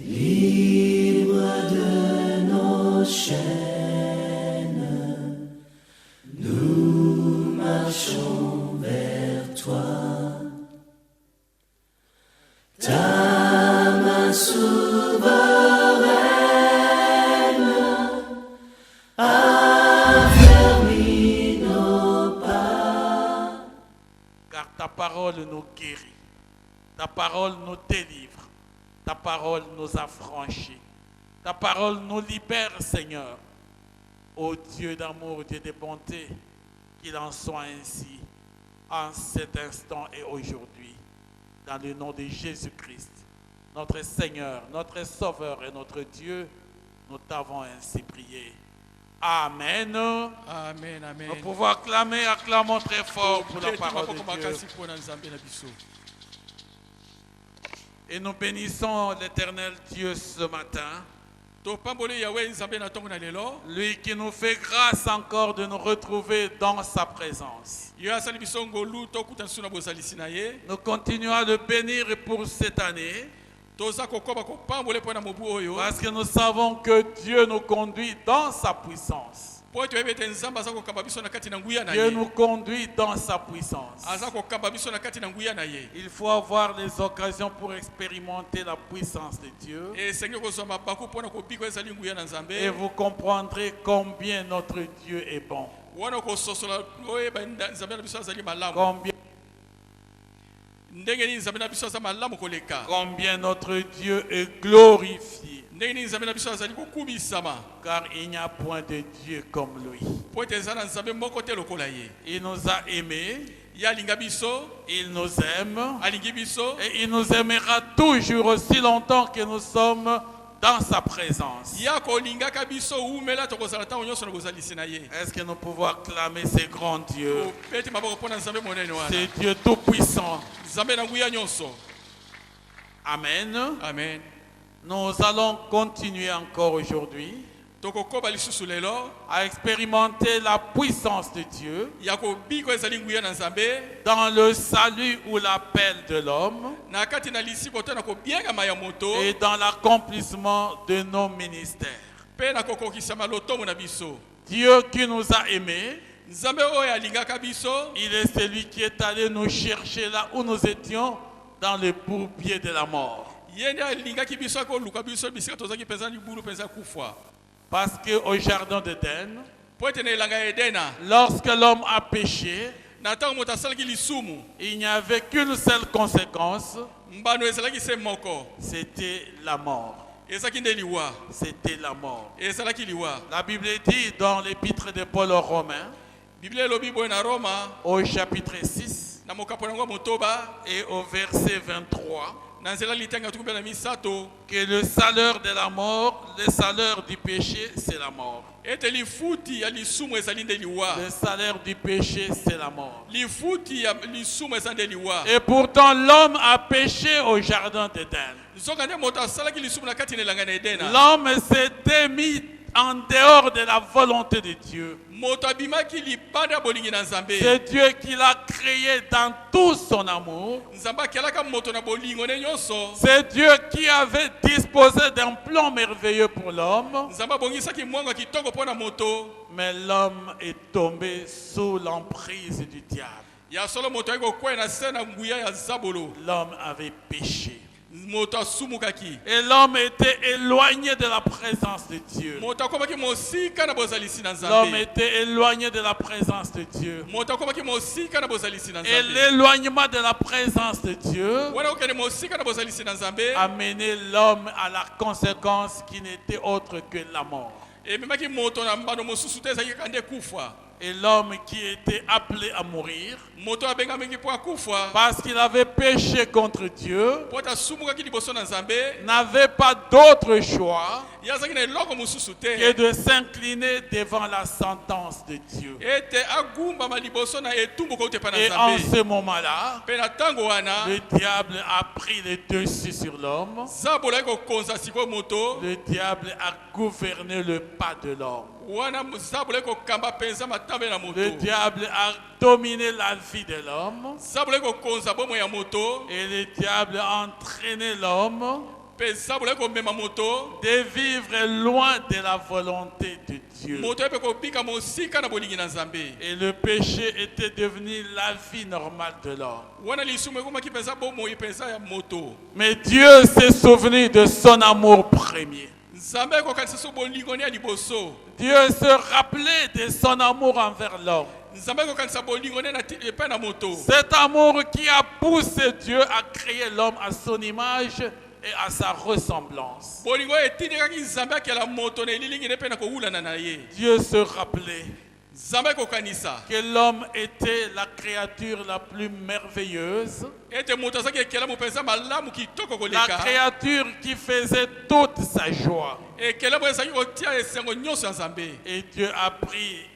Libre de nos chaînes, nous marchons vers toi. Ta main souveraine affermit nos pas. Car ta parole nous guérit, ta parole nous délivre, ta parole nous affranchit, ta parole nous libère, Seigneur. Ô Dieu d'amour, Dieu de bonté, qu'il en soit ainsi en cet instant et aujourd'hui, dans le nom de Jésus-Christ, notre Seigneur, notre Sauveur et notre Dieu, nous t'avons ainsi prié. Amen. Amen, amen. Nous pouvons acclamer, acclamons très fort pour la parole de Dieu. Et nous bénissons l'Éternel Dieu ce matin. Lui qui nous fait grâce encore de nous retrouver dans sa présence. Nous continuons à le bénir pour cette année. Parce que nous savons que Dieu nous conduit dans sa puissance. Dieu nous conduit dans sa puissance. Il faut avoir les occasions pour expérimenter la puissance de Dieu. Et vous comprendrez combien notre Dieu est bon. Combien notre Dieu est glorifié. Car il n'y a point de Dieu comme lui. Il nous a aimés. Il nous aime. Et il nous aimera toujours aussi longtemps que nous sommes dans sa présence. Est-ce que nous pouvons acclamer ce grand Dieu? C'est Dieu tout-puissant. Amen. Amen. Nous allons continuer encore aujourd'hui à expérimenter la puissance de Dieu dans le salut ou l'appel de l'homme et dans l'accomplissement de nos ministères. Dieu qui nous a aimés, il est celui qui est allé nous chercher là où nous étions dans le bourbier de la mort. Parce qu'au jardin d'Éden, lorsque l'homme a péché, il n'y avait qu'une seule conséquence, c'était la mort. C'était la mort. La Bible dit dans l'épître de Paul aux Romains, au chapitre 6 et au verset 23, que le salaire de la mort, le salaire du péché, c'est la mort. Le salaire du péché, c'est la mort. Et pourtant, l'homme a péché au jardin d'Éden. L'homme s'était mis en dehors de la volonté de Dieu. C'est Dieu qui l'a créé dans tout son amour. C'est Dieu qui avait disposé d'un plan merveilleux pour l'homme. Mais l'homme est tombé sous l'emprise du diable. L'homme avait péché. Et l'homme était éloigné de la présence de Dieu. L'homme était éloigné de la présence de Dieu. Et l'éloignement de la présence de Dieu a mené l'homme à la conséquence qui n'était autre que la mort. Et l'homme qui était appelé à mourir parce qu'il avait péché contre Dieu n'avait pas d'autre choix que de s'incliner devant la sentence de Dieu. Et en ce moment-là, le diable a pris le dessus sur l'homme. Le diable a gouverné le pas de l'homme. Le diable a dominé la vie de l'homme. Et le diable a entraîné l'homme pesa bola ko mema moto de vivre loin de la volonté de Dieu. moto pe ko bika mosika na bolingi na Nzambe. Et le péché était devenu la vie normale de l'homme. Wana lisumu ko maki pesa bomo ipesa ya moto. Mais Dieu s'est souvenu de son amour premier. Nzambe ko kanisa so bolingo ni ya liboso. Dieu se rappelait de son amour envers l'homme. Nzambe ko kanisa bolingo ni na epa na moto. Cet amour qui a poussé Dieu à créer l'homme à son image et à sa ressemblance. Bolingo etindika ki Nzambe akela moto na elilingi ne pe na ko hulana na ye. Dieu se rappelait Nzambe ko kanisa que l'homme était la créature la plus merveilleuse, ete moto asaki ekela mopesa malamu kitoko la koleka. créature qui faisait toute sa joie. Ekela mo esaki kotia esengo nyonso ya Nzambe. Et Dieu a pris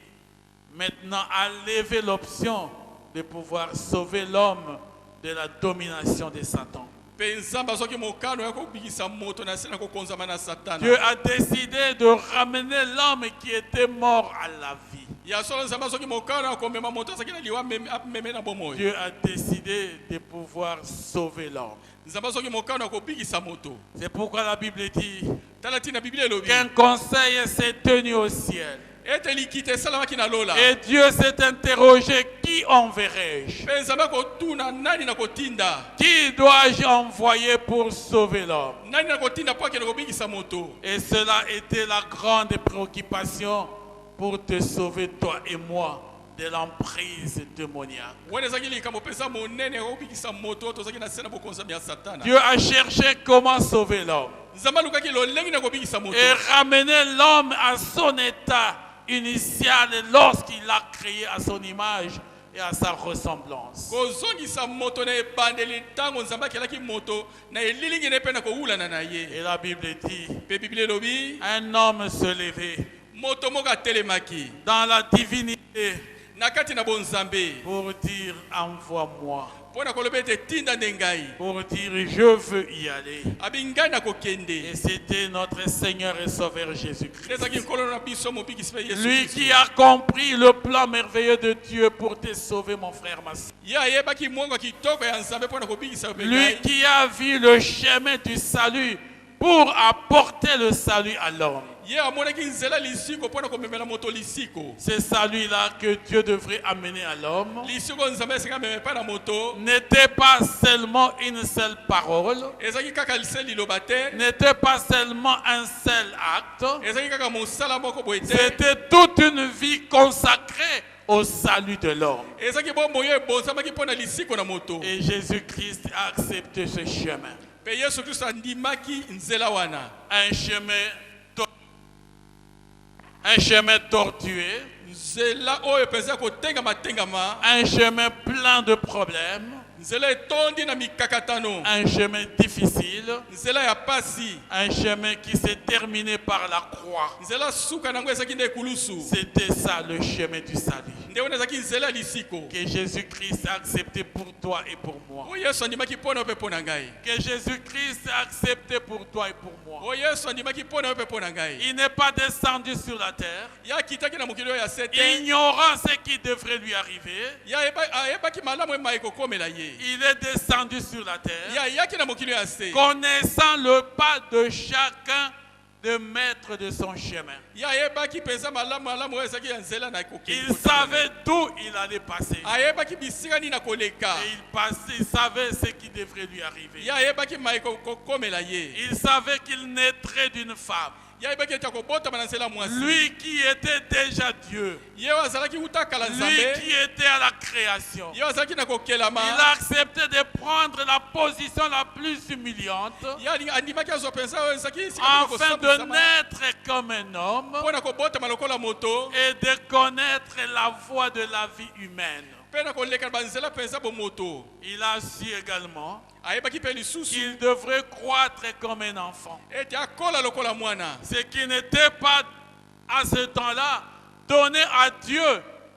maintenant à lever l'option de pouvoir sauver l'homme de la domination de Satan. Pe Nzambe azoki mokano ya kobikisa moto na sena kokonzama na Satana. Dieu a décidé de ramener l'homme qui était mort à la vie. Ya solo Nzambe azoki mokano ya komema moto asaki na liwa meme na bomoyo. Dieu a décidé de pouvoir sauver l'homme. Nzambe azoki mokano ya kobikisa moto. C'est pourquoi la Bible dit Tala tina Biblia elobi. qu'un conseil s'est tenu au ciel. Ete likite esalamaki na lola. Et Dieu s'est interrogé, qui enverrai-je? Pe Nzambe akotuna nani na kotinda. Qui dois-je envoyer pour sauver l'homme? Nani na kotinda po akende kobikisa moto. Et cela était la grande préoccupation pour te sauver, toi et moi, de l'emprise démoniaque. Wana ezaki likambo pesa monene ya kobikisa moto tozaki na sena bokonzami ya Satana. Dieu a cherché comment sauver l'homme Nzambe alukaki lolengi na kobikisa moto. et ramener l'homme à son état initial lorsqu'il a créé à son image et à sa ressemblance. Kozongisa moto na ebandeli ntango Nzambe akelaki moto na elilingi ne pe na kohulana na ye. Et la Bible dit, Pe Biblia elobi un homme se levait moto moko atelemaki dans la divinité na kati na bonzambe pour dire envoie-moi, mpo na koloba ete tinda nde ngai pour dire je veux y aller. abi ngai na Et kokende. c'était notre Seigneur et Sauveur Jésus-Christ. Ezaki nkolo na biso mobikisi mpe Yesu Lui Kristo. qui a compris le plan merveilleux de Dieu pour te sauver, mon frère, ma soeur. Ye ayebaki mongo ya kitoko ya Nzambe mpo na kobikisa yo mpe Lui ngai. qui a vu le chemin du salut pour apporter le salut à l'homme. Ye amonaki nzela lisiko mpo na komemela moto lisiko. C'est celui-là que Dieu devrait amener à l'homme. Lisiko Nzambe esika amema epai na moto N'était pas seulement une seule parole, ezalaki kaka lise liloba te, n'était pas seulement un seul acte, ezalaki kaka mosala moko boye te, c'était toute une vie consacrée au salut de l'homme. ezalaki bomoi oyo ebonzamaki mpo na lisiko na moto. Et Jésus-Christ a accepté ce chemin. Pe Yesu Kristo andimaki nzela wana. Un chemin tortueux, Nzela oyo penza kotengama tengama, un chemin plein de problèmes, nzela etondi na mikakatano, un chemin difficile, nzela ya pasi, un chemin qui s'est terminé par la croix. nzela suka nango ezaki nde ekulusu. C'était ça le chemin du salut Nde wana ezaki nzela ya lisiko. que Jésus-Christ a accepté pour toi et pour moi. Oyo Yesu andimaki mpo na yo mpe mpo na ngai. Que Jésus-Christ a accepté pour toi et pour moi. Oyo Yesu andimaki mpo na yo mpe mpo na ngai. Il n'est pas descendu sur la terre, Ye akitaki na mokili oyo ya se te. ignorant ce qui devrait lui arriver. Ye ayebaki malamu ema ekokomela ye. Il est descendu sur la terre, Ye ayaki na mokili oyo ya se. connaissant le pas de chacun de maître de son chemin. Ye ayebaki mpenza malamu oyo ezalaki ya nzela na Il kokende. savait d'où il allait passer. Ayebaki bisika nini na koleka. Et il savait ce qui devrait lui arriver. Ye ayebaki ma ekokomela ye. Il savait qu'il naîtrait d'une femme. Ye ayebaki ete akobotama na nzela mwasi. Lui qui était déjà Dieu. Ye oyo azalaki wuta kala Lui Nzambe. qui était à la création. Ye oyo azalaki na kokelama. Il a accepté de prendre la position la plus humiliante Ye andimaki azwa mpenza oyo ezalaki esika afin de naître comme un homme mpo na kobotama lokola moto. et de connaître la voie de la vie humaine. Mpe na koleka na banzela mpenza bomoto. Il a su également Ayebaki mpe lisusu qu'il devrait croître comme un enfant. ete akola lokola mwana. Ce qui n'était pas à ce temps-là donné à Dieu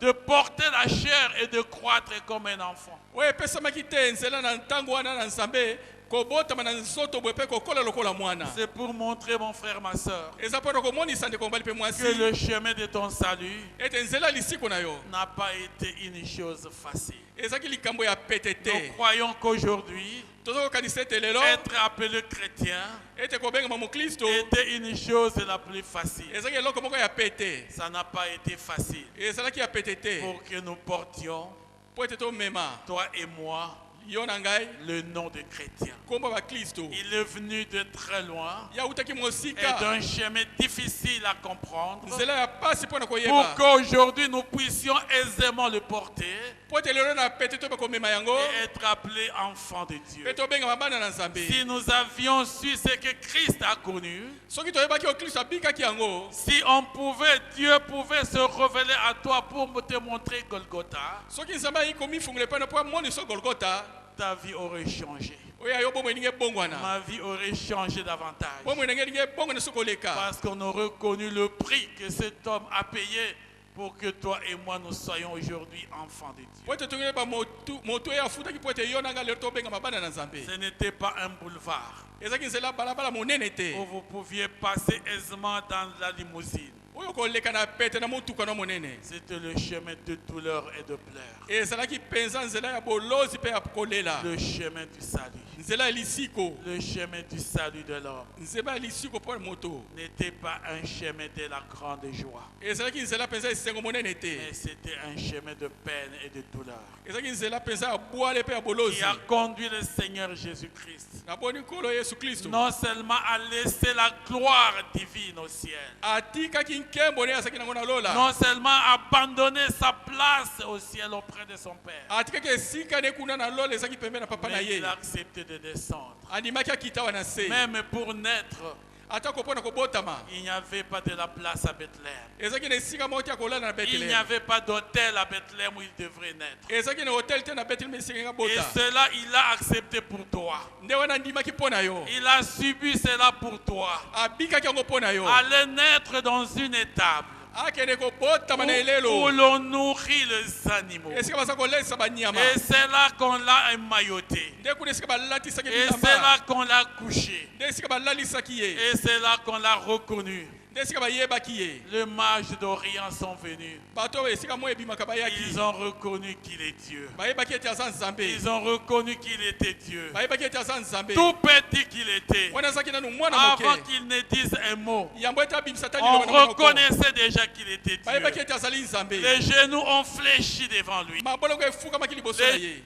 de porter la chair et de croître comme un enfant. Oyo epesamaki te nzela na ntango wana na Nzambe kobotama na nzoto boye mpe kokola lokola mwana. C'est pour montrer, mon frère, ma soeur, Eza mpo na komonisa ndeko mobali mpe mwasi que le chemin de ton salut ete nzela ya lisiko na yo n'a pas été une chose facile. ezalaki likambo ya pete Nous te. croyons qu'aujourd'hui, tozokokanisa ete lelo être appelé chrétien ete kobengama mokristo était une chose la plus facile. ezalaki eloko moko ya pete, Ça n'a pas été facile ezalaki ya pete te pour que nous portions, po ete tomema toi et moi, yo na ngai le nom de chrétien. kombo ya bakristo. Il est venu de très loin yautaki et mosika d'un chemin difficile à comprendre nzela ya pasi mpo na pour koyeba qu'aujourd'hui nous puissions aisément le porter po ete lelo na pete to bakomema yango et être appelés enfants de Dieu. mpe tobengama bana na nzambe. Si nous avions su ce que Christ a connu, soki toyebaki o kristo abikaki yango, si on pouvait, Dieu pouvait se révéler à toi pour te montrer Golgotha, soki nzambe ayi komifungula epai na po amoniso golgota, ta vie aurait changé. oyo ayo bomoi elingi ebongwana, Ma vie aurait changé davantage. bomoi nange elingi ebongwana soki oleka, Parce qu'on a reconnu le prix que cet homme a payé pour que toi et moi nous soyons aujourd'hui enfants de Dieu. po ete tongeyeba motu oyo afutaki po ete yo na ngai lelo tobengama bana na nzambe. Ce n'était pas un boulevard ezalaki nzela balabala monene te où vous pouviez passer aisément dans la limousine. oyo koleka na pete na motuka na monene. C'était le chemin de douleur et de pleurs. ezalaki mpenza nzela ya bolozi mpe ya kolela, Le chemin du salut. nzela ya lisiko, Le chemin du salut de l'homme nzela ya lisiko mpo na moto. n'était pas un chemin de la grande joie, ezalaki nzela mpenza ya esengo monene te, mais c'était un chemin de peine et de douleur ezalaki nzela mpenza ya bwale mpe ya bolozi. qui a conduit le Seigneur Jésus-Christ naboni nkolo yesu kristo non seulement à laisser la gloire divine au ciel, atikaki nkembo ne azalaki nango na lola, non seulement abandonner sa place au ciel auprès de son Père, atikaki esika ne kuna na lola ezalaki pembe na papa na mais ye, il a accepté de descendre. andimaki akita wana se. Même pour naître, atako mpo na kobotama il n'y avait pas de la place à Bethléem. ezalaki na esika moko te ya kolala na Il n'y Bethléem, avait pas d'hôtel à Bethléem où il devrait naître. ezalaki na hotel te na Bethléem esika nga Et bota. cela, il a accepté pour toi. nde wana andimaki mpo na yo, Il a subi cela pour toi. abikaki yango mpo na yo, Aller naître dans une étable akende kobotama na où elelo l'on nourrit les animaux. esika baza kolesa banyama, Et c'est là qu'on l'a émailloté. nde kuna esika balatisaki Et c'est là bilamba, qu'on l'a couché. nde esika balalisaki ye, Et c'est là qu'on l'a reconnu. nde esika bayebaki ye. Les mages d'Orient sont venus. bato oyo esika mo ebimaka bayaki, Ils ont reconnu qu'il est Dieu. bayebaki ete aza nzambe, Ils ont reconnu qu'il était Dieu. bayebaki ete aza nzambe, Tout petit qu'il était, wana azalaki nanu mwana avant moke, qu'il ne dise un mot, yambo ete abimisa ta on liloba na monoko, reconnaissait déjà qu'il était bayebaki Dieu. ete azali nzambe, Les genoux ont fléchi devant lui. mabolongo efukamaki liboso na ye,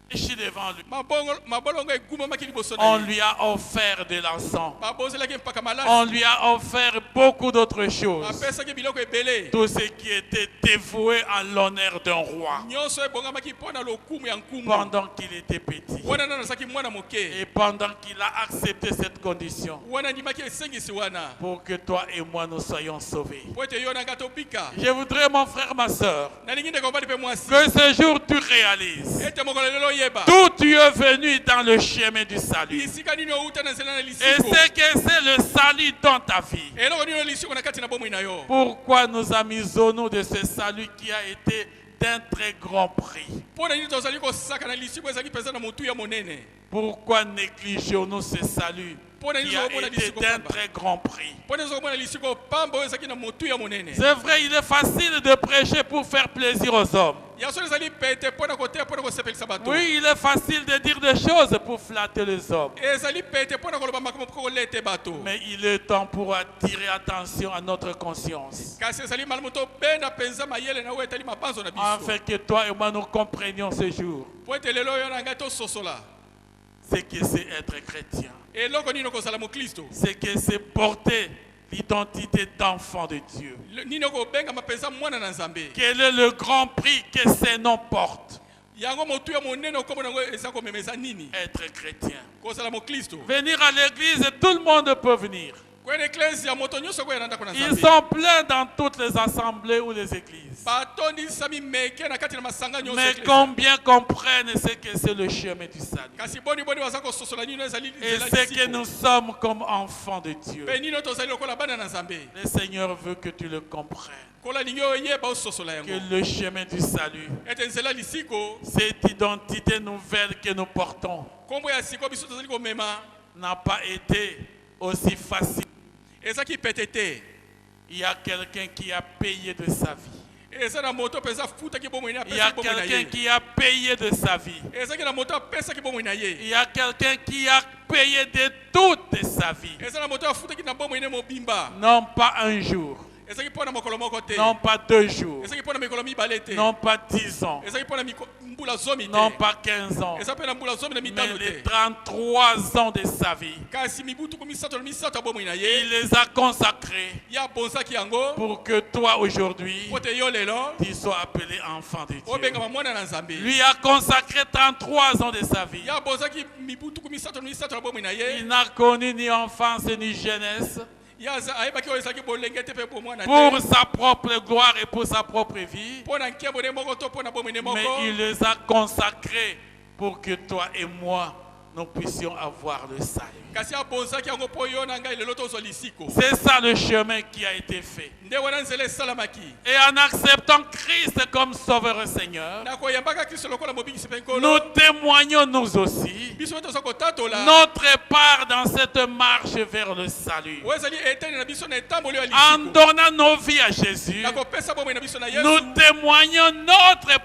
Fléchi devant lui. mabolongo egumamaki liboso na On ye, lui a offert de l'encens. babozelaki mpaka On malasi, lui a offert beaucoup d'autres choses. apesaki biloko ebele, Tout ce qui était dévoué à l'honneur d'un roi nyonso ebongamaki mpo na lokumu ya nkumu, pendant qu'il était petit. wana nano azalaki mwana moke, Et pendant qu'il a accepté cette condition wana ndimaki esengisi wana pour que toi et moi nous soyons sauvés. po ete yo na ngai tobika. Je voudrais, mon frère, ma soeur, nalingi ndeko mobali mpe mwasi que ce jour tu réalises ete mokolo lelo oyeba d'où tu es venu dans le chemin du salut. lisika nini outa na nzela na Et lisiko, c'est que c'est le salut dans ta vie. eloko nini lisiko na kati na bomoi na yo. Pourquoi nous amusons-nous de ce salut qui a été d'un très grand prix? mpo na nini tozali kosaka na lisiko ezalaki mpenza na motu ya monene. Pourquoi négligeons-nous ce salut qui a été d'un très grand prix? mpo na ezokomona lisiko pamba oyo ezalaki na motu ya monene. C'est vrai, il est facile de prêcher pour faire plaisir aux hommes. ya solo ezali pete mpo na koteya mpo na kosepelisa bato. Oui, il est facile de dire des choses pour flatter les hommes. ezali pete mpo na koloba makambo mpo koleta ete bato. Mais il est temps pour attirer attention à notre conscience, kasi ezali malamu tobenda mpenza mayele na oyo etali mabanzo na biso, afin que toi et moi nous comprenions ce jour mpo ete lelo oyo na ngai tososola ce que c'est être chrétien, eloko nini okozala mokristo, ce que c'est porter l'identité d'enfant de Dieu. nini okobengama mpenza mwana na nzambe. Quel est le grand prix que ces noms portent? yango motu ya monene okombo nango eza komema eza nini, Être chrétien. kozala mokristo. Venir à l'église, tout le monde peut venir. kwena eklezia moto nyonso koyela ndako na Ils nzambe, sont pleins dans toutes les assemblées ou les églises. batondisami meke na kati na masanga nyonso Mais eklezia. combien comprennent ce que c'est le chemin du salut? kasi boni baza kososola nini ezali Et nzela c'est que lisiko. nous sommes comme enfants de Dieu. mpe nini tozali lokola bana na nzambe, Le Seigneur veut que tu le comprennes. kola lingi oyeba ososola yango Que le chemin du salut, ete nzela lisiko, cette identité nouvelle que nous portons, nkombo ya siko biso tozali komema n'a pas été aussi facile. ezaki pete te. Il y a quelqu'un qui a payé de sa vie. eza na moto penza futa ki bomoi na Il y a pesa ki bomoi na quelqu'un ye qui a payé de sa vie. eza ki na moto pesa ki bomoi na ye Il y a quelqu'un qui a payé de toute sa vie. eza na moto futa ki na bomoi ne mobimba Non pas un jour, eza ki pona mokolo moko te non pas 2 jours, eza ki pona mikolo mibale te non pas 10 ans, eza ki pona mbula zomi te non pas 15 ans, eza pe na mbula zomi na mais mitano les te 33 ans de sa vie. kasi mibutu ko misato na misato bomoi na ye Il les a consacrés ya bonzaki yango pour que toi aujourd'hui, po te yo lelo tu sois appelé enfant de Dieu. obengama mwana na nzambe Lui a consacré 33 ans de sa vie. ya bonzaki mibutu ko misato na misato na bomoi na ye Il n'a connu ni enfance ni jeunesse. ya ayebaki oyo ezalaki bolenge te mpe bomwana Pour te sa propre gloire et pour sa propre vie. mpo na nkembo ne moko to mpo na bomoi ne Mais moko il les a consacrés pour que toi et moi, nous puissions avoir le salut. kasi abonzaki yango mpo yo na ngai lelo tozwa lisiko C'est ça le chemin qui a été fait. nde wana nzela esalamaki Et en acceptant Christ comme Sauveur et Seigneur, na koyambaka kristo lokola mobikisi mpe nkolo nous témoignons nous aussi biso mpe toza kotatola notre part dans cette marche vers le salut. oyo ezali eteni na biso na etamboli oyo ya En lisiko donnant nos vies à Jésus, na kopesa bomoi na biso na yesu nous témoignons notre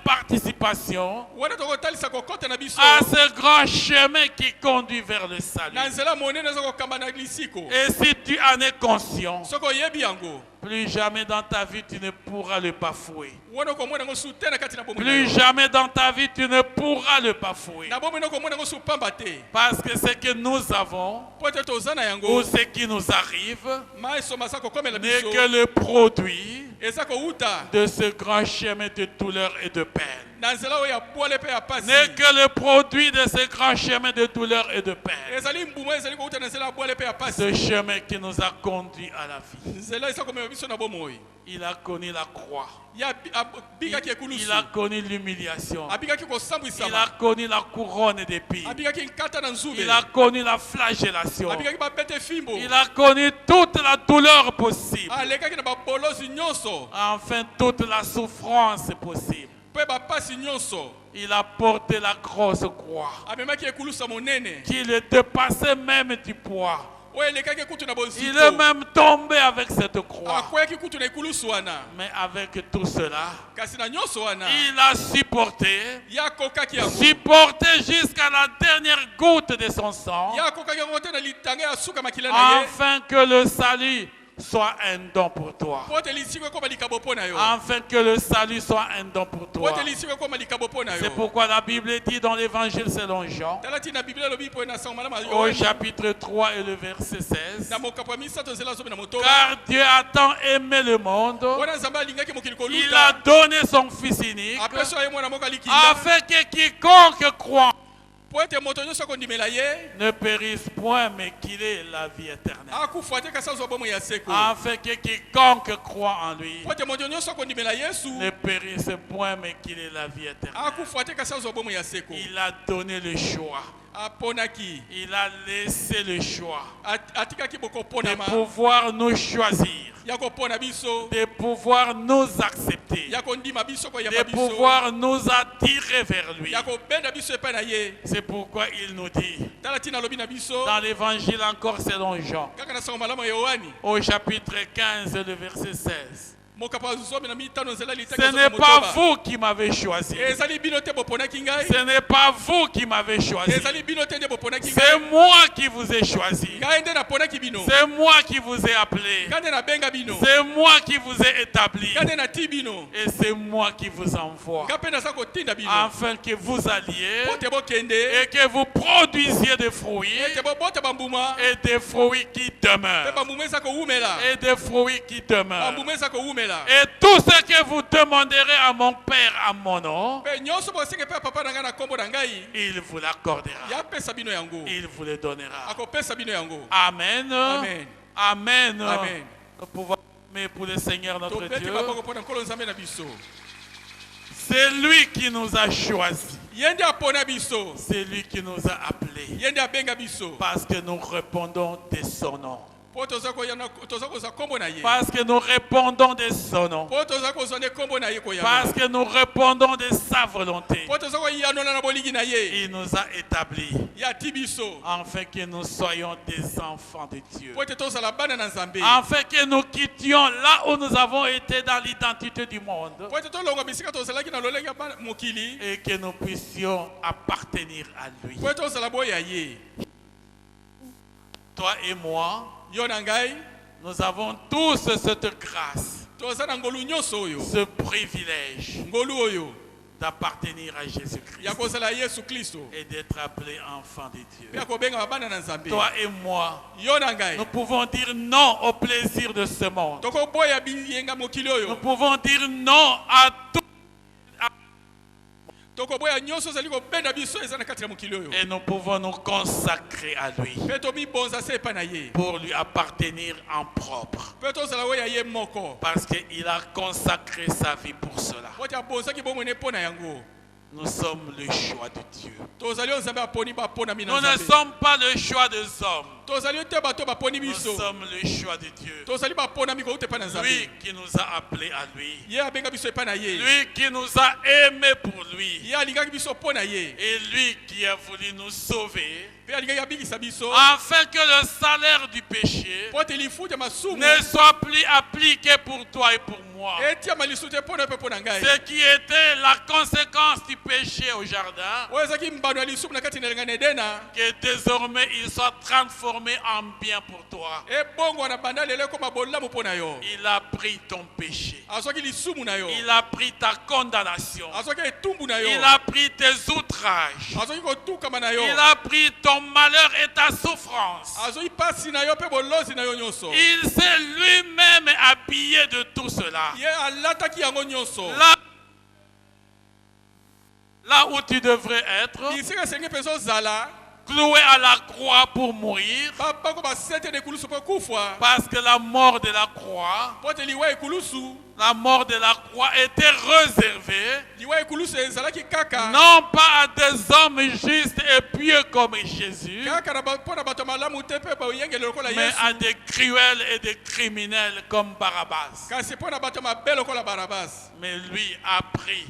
participation wana tokotalisa kokota na biso à ce grand chemin qui conduit vers le salut. na nzela monene eza kokamba na lisiko Et si tu en es conscient, soki oyebi yango plus jamais dans ta vie tu ne pourras le bafouer. wana okomona yango su te na kati na bomoi na Plus yo jamais dans ta vie tu ne pourras le bafouer. na bomoi na okomona yango su pamba te Parce que ce que nous avons po ete toza na ou yango ce qui nous arrive ma esoma aza kokomela n'est biso que le produit eza kouta de ce grand chemin de douleur et de peine. na nzela oyo ya bwale mpe ya pasi N'est que le produit de ce grand chemin de douleur et de peine. ezali mbuma ezali kouta na nzela ya bwale mpe ya pasi Ce chemin qui nous a conduits à la vie. nzela eza komema biso na bomoi Il a connu la croix. ya abikaki ekulusu Il a connu l'humiliation. abikaki Il kosambwisama a connu la couronne d'épines. abikaki nkata na nzube Il a connu la flagellation. abikaki babete fimbo Il a connu toute la douleur possible. alekaki na babolozi nyonso Enfin, toute la souffrance possible. mpe bapasi nyonso Il a porté la grosse croix amemaki ekulusa monene qui le dépassait même du poids. oyo elekaki kutu na Il est bonzito même tombé avec cette croix. akweyaki kutu na ekulusu wana Mais avec tout cela, kasi na nyonso wana il a supporté, ye akokaki yango supporté jusqu'à la dernière goutte de son sang, ye akokaki yango te na litanga ya suka makila na ye afin que le salut soit un don pour toi. po ete lisiko ekoma likabo mpo na yo Afin que le salut soit un don pour po toi. ete lisiko ekoma likabo mpo na C'est yo pourquoi la Bible dit dans l'évangile selon Jean, tala ntina biblia elobi mpo na sango malamu ya au Yohani, chapitre 3 et le verset 16, na mokapo ya misato nzela zomi na motoba car Dieu a tant aimé le monde, wana nzambe alingaki mokili il a koluta donné son Fils unique, apesi ye mwana moko alikinda afin que quiconque croit po ete moto nyonso akondimela ye ne périsse point, mais qu'il ait la vie éternelle. akufa te kasi azwa bomoi ya seko Afin que quiconque croit en lui po ete moto nyonso akondimela yesu ne périsse point, mais qu'il ait la vie éternelle. akufa te kasi azwa bomoi ya seko Il a donné le choix. aponaki Il a laissé le choix atikaki de bokoponama pouvoir nous choisir, ya kopona biso de pouvoir nous accepter, ya kondima biso de koyamba biso pouvoir nous attirer vers lui. ya kobenda biso epai na ye C'est pourquoi il nous dit, tala ntina alobi na biso dans l'évangile encore selon Jean, kaka na sango malamu ya yohani au chapitre 15, le verset 16, mokapo ya zomi na mitano nzela litaki ce zomi n'est na pas motoba vous qui m'avez choisi, ezali bino te boponaki ngai ce n'est pas vous qui m'avez choisi, ezali bino te nde boponaki c'est ngai moi qui vous ai choisi, ngai nde naponaki bino c'est moi qui vous ai appelé, ngai nde nabenga bino c'est moi qui vous ai établi, ngai nde nati bino et c'est moi qui vous envoie, ngai mpe naza kotinda bino afin que vous alliez po te bokende et que vous produisiez des fruits, ete bobota bambuma et des fruits qui mpe demeurent, bambuma eza kowumela et des fruits qui demeurent. bambuma eza kowumela Et tout ce que vous demanderez à mon Père à mon nom, mpe nyonso bosenga mpe ya papa na ngai na nkombo na ngai il vous l'accordera. ya apesa bino yango Il vous le donnera. akopesa bino yango Amen. Amen. Amen. Amen. Nous pouvons aimer pour le Seigneur notre topeti Dieu. maboko mpo na nkolo nzambe na biso C'est lui qui nous a choisis. ye nde apona biso C'est lui qui nous a appelés. ye nde abenga biso Parce que nous répondons de son nom. po toza koyana toza koza kombo na ye Parce que nous répondons de son nom. po toza kozwa nde kombo na ye Parce koyana que nous répondons de sa volonté. po toza koyanola na bolingi na ye Il nous a établis yati biso afin que nous soyons des enfants de Dieu. po ete tozala bana na nzambe Afin que nous quittions là où nous avons été dans l'identité du monde po ete tolonga bisika tozalaki na lolenge ya mokili et que nous puissions appartenir à lui. po ete tozala boya ye Toi et moi, yo na ngai nous avons tous cette grâce, toza na ngolu nyonso oyo ce privilège ngolu oyo d'appartenir à ya Jésus-Christ kozala yesu kristo et d'être appelés enfants de Dieu. mpe ya kobenga bana na nzambe Toi et moi, yo na ngai nous pouvons dire non au plaisir de ce monde. tokoboya biyenga mokili Nous oyo pouvons dire non à tout tokoboya nyonso ezali kobenda biso eza na kati ya mokili oyo et nous pouvons nous consacrer à lui mpe tomibonza se epai na ye pour lui appartenir en propre. mpe tozala oyo ya ye moko Parce qu'il a consacré sa vie pour cela. oti abonzaki bomoi ne mpo na yango Nous sommes le choix de Dieu. tozali oyo nzambe aponi baponami na Nous ne nzambe sommes pas le choix des hommes. tozali oyo te bato baponi Nous biso sommes le choix de Dieu. tozali baponami kouta epai na Lui nzambe qui nous a appelés à lui. ye abenga biso epai na ye Lui qui nous a aimés pour lui. ye alingaki biso mpo na ye Et lui qui a voulu nous sauver. mpe alingaki abikisa biso Afin que le salaire du péché mpo ete lifuta ya masumu ne soit plus appliqué pour toi et pour moi. etiama lisusu te mpo na yo mpe mpo na ngai Ce qui était la conséquence du péché au jardin, oyo ezalaki mbano ya lisumu na kati na elanga na edena que désormais il soit transformé en bien pour toi. ebongwa na banda lelo ekoma bolamu mpo na yo Il a pris ton péché. azwaki lisumu na yo Il a pris ta condamnation. azwaki etumbu na yo Il a pris tes outrages. azwaki kotukama na yo Il a pris ton malheur et ta souffrance. azwaki pasi na yo mpe bolozi na yo nyonso Il s'est lui-même habillé de tout cela. ye alataki yango nyonso Là où tu devrais être, bisika esenge mpenza ozala cloué à la croix pour mourir, bapako basete na ekulusu mpo kufa parce que la mort de la croix, mpo te liwa ekulusu la mort de la croix était réservée liwa ekulusu ezalaki kaka non pas à des hommes justes et pieux comme Jésus, kaka mpo na bato malamu te mpe boyengeli lokola mais yesu à des cruels et des criminels comme Barabbas. kasi mpo na bato mabe lokola barabas Mais lui a pris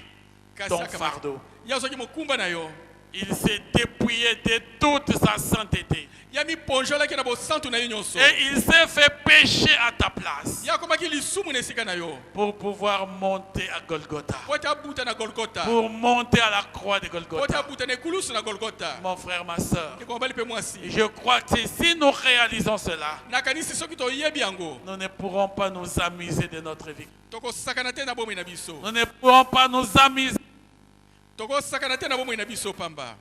kasi ton fardeau. ye azwaki mokumba na yo Il s'est dépouillé de toute sa sainteté. ye miponjolaki na bosantu na ye nyonso Et il s'est fait pécher à ta place ye akomaki lisumu na esika na yo pour pouvoir monter à Golgotha. mpo te abuta na golgota Pour monter à la croix de mpo te Golgotha. abuta na ekulusu na golgota Mon frère, ma soeur, ndeko mobali mpe mwasi je crois que si nous réalisons cela, nakanisi soki toyebi yango nous ne pourrons pas nous amuser de notre vie. tokosakana te na bomoi na biso Nous ne pourrons pas nous amuser. tokosakana te na bomoi na biso pamba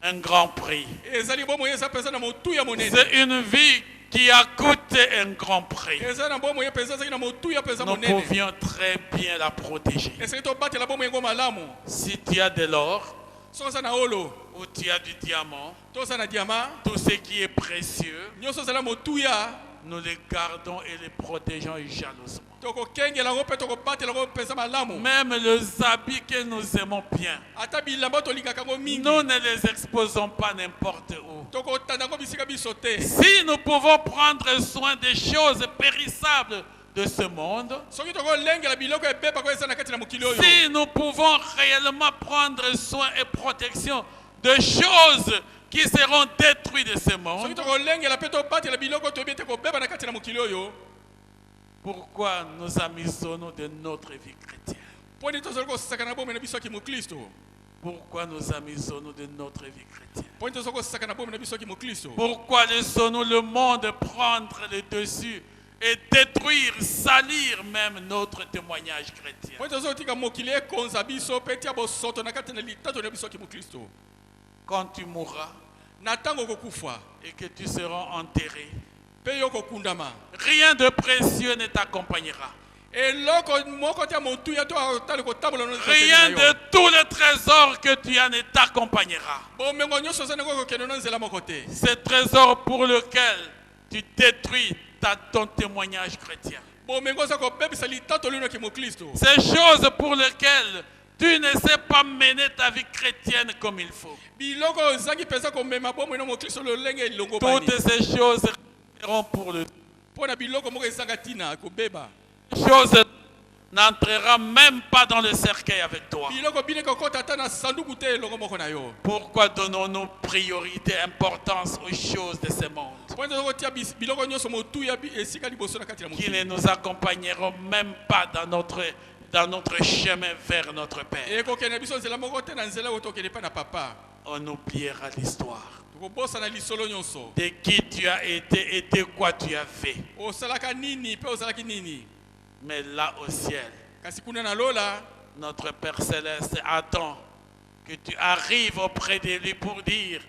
Un grand prix. ezali bomoi eza mpenza na motuya monene C'est une vie qui a coûté un grand prix. eza na bomoi mpenza ezalaki na motuya mpenza Nous monene pouvions très bien la protéger. esali tobatela bomoi yango malamu Si tu as de l'or soki oza na olo ou tu as du diamant, to oza na diama tout ce qui est précieux, nyonso ezala motuya nous les gardons et les protégeons jalousement. tokokengela yango mpe tokobatela yango mpenza malamu Même les habits que nous aimons bien, ata bilamba tolingaka yango mingi nous ne les exposons pas n'importe où. tokotanda yango bisika biso te Si nous pouvons prendre soin des choses périssables de ce monde, soki tokolengela biloko ebebaka eza na kati na mokili oyo si nous pouvons réellement prendre soin et protection de choses qui seront détruites de ce soki monde, tokolengela mpe tobatela biloko toyebi ete kobeba na kati na mokili oyo pourquoi nous amusons-nous de notre vie chrétienne? mpo nini tozali kosakana na bomoi na biso ya kimoklisto Pourquoi nous amusons-nous de notre vie chrétienne? mpo nini tozali kosakana na bomoi na biso ya kimoklisto Pourquoi laissons-nous le monde prendre le dessus et détruire, salir même notre témoignage chrétien? mpo nini tozali kotika mokili ekonza biso mpe tia bosoto na kati na litato na biso ya kimoklisto Quand tu mourras na ntango okokufa et que tu seras enterré, mpe yo kokundama rien de précieux ne t'accompagnera. eloko moko tia motuya to otali kotambola no Rien de tous les trésors que tu as ne t'accompagnera. bomengo nyonso eza ndenge okokende na nzela moko te Ce trésor pour lequel tu détruis ton témoignage chrétien. bomengo oza kobebisa litato lino ya kimoklisto Ces choses pour lesquelles Tu ne sais pas mener ta vie chrétienne comme il faut. biloko ozangi mpenza komema bomoi na mokristo lolenge elongo bani Toutes ces choses seront pour le mpo na biloko moko ezanga ntina kobeba choses n'entrera même pas dans le cercueil avec toi. biloko bino ekokota ata na sanduku te elongo moko na yo Pourquoi donnons-nous priorité, importance aux choses de ce monde mpo ete tokotia biloko nyonso motuya esika liboso na kati na qui mokili ne nous accompagneront même pas dans notre chemin vers notre Père? ekokende biso nzela moko te na nzela oyo tokende mpa na papa On oubliera l'histoire tokobosana lisolo nyonso de qui tu as été et de quoi tu as fait. osalaka nini mpe ozalaki nini Mais là au ciel, kasi kuna na lola notre Père Céleste attend que tu arrives auprès de lui pour dire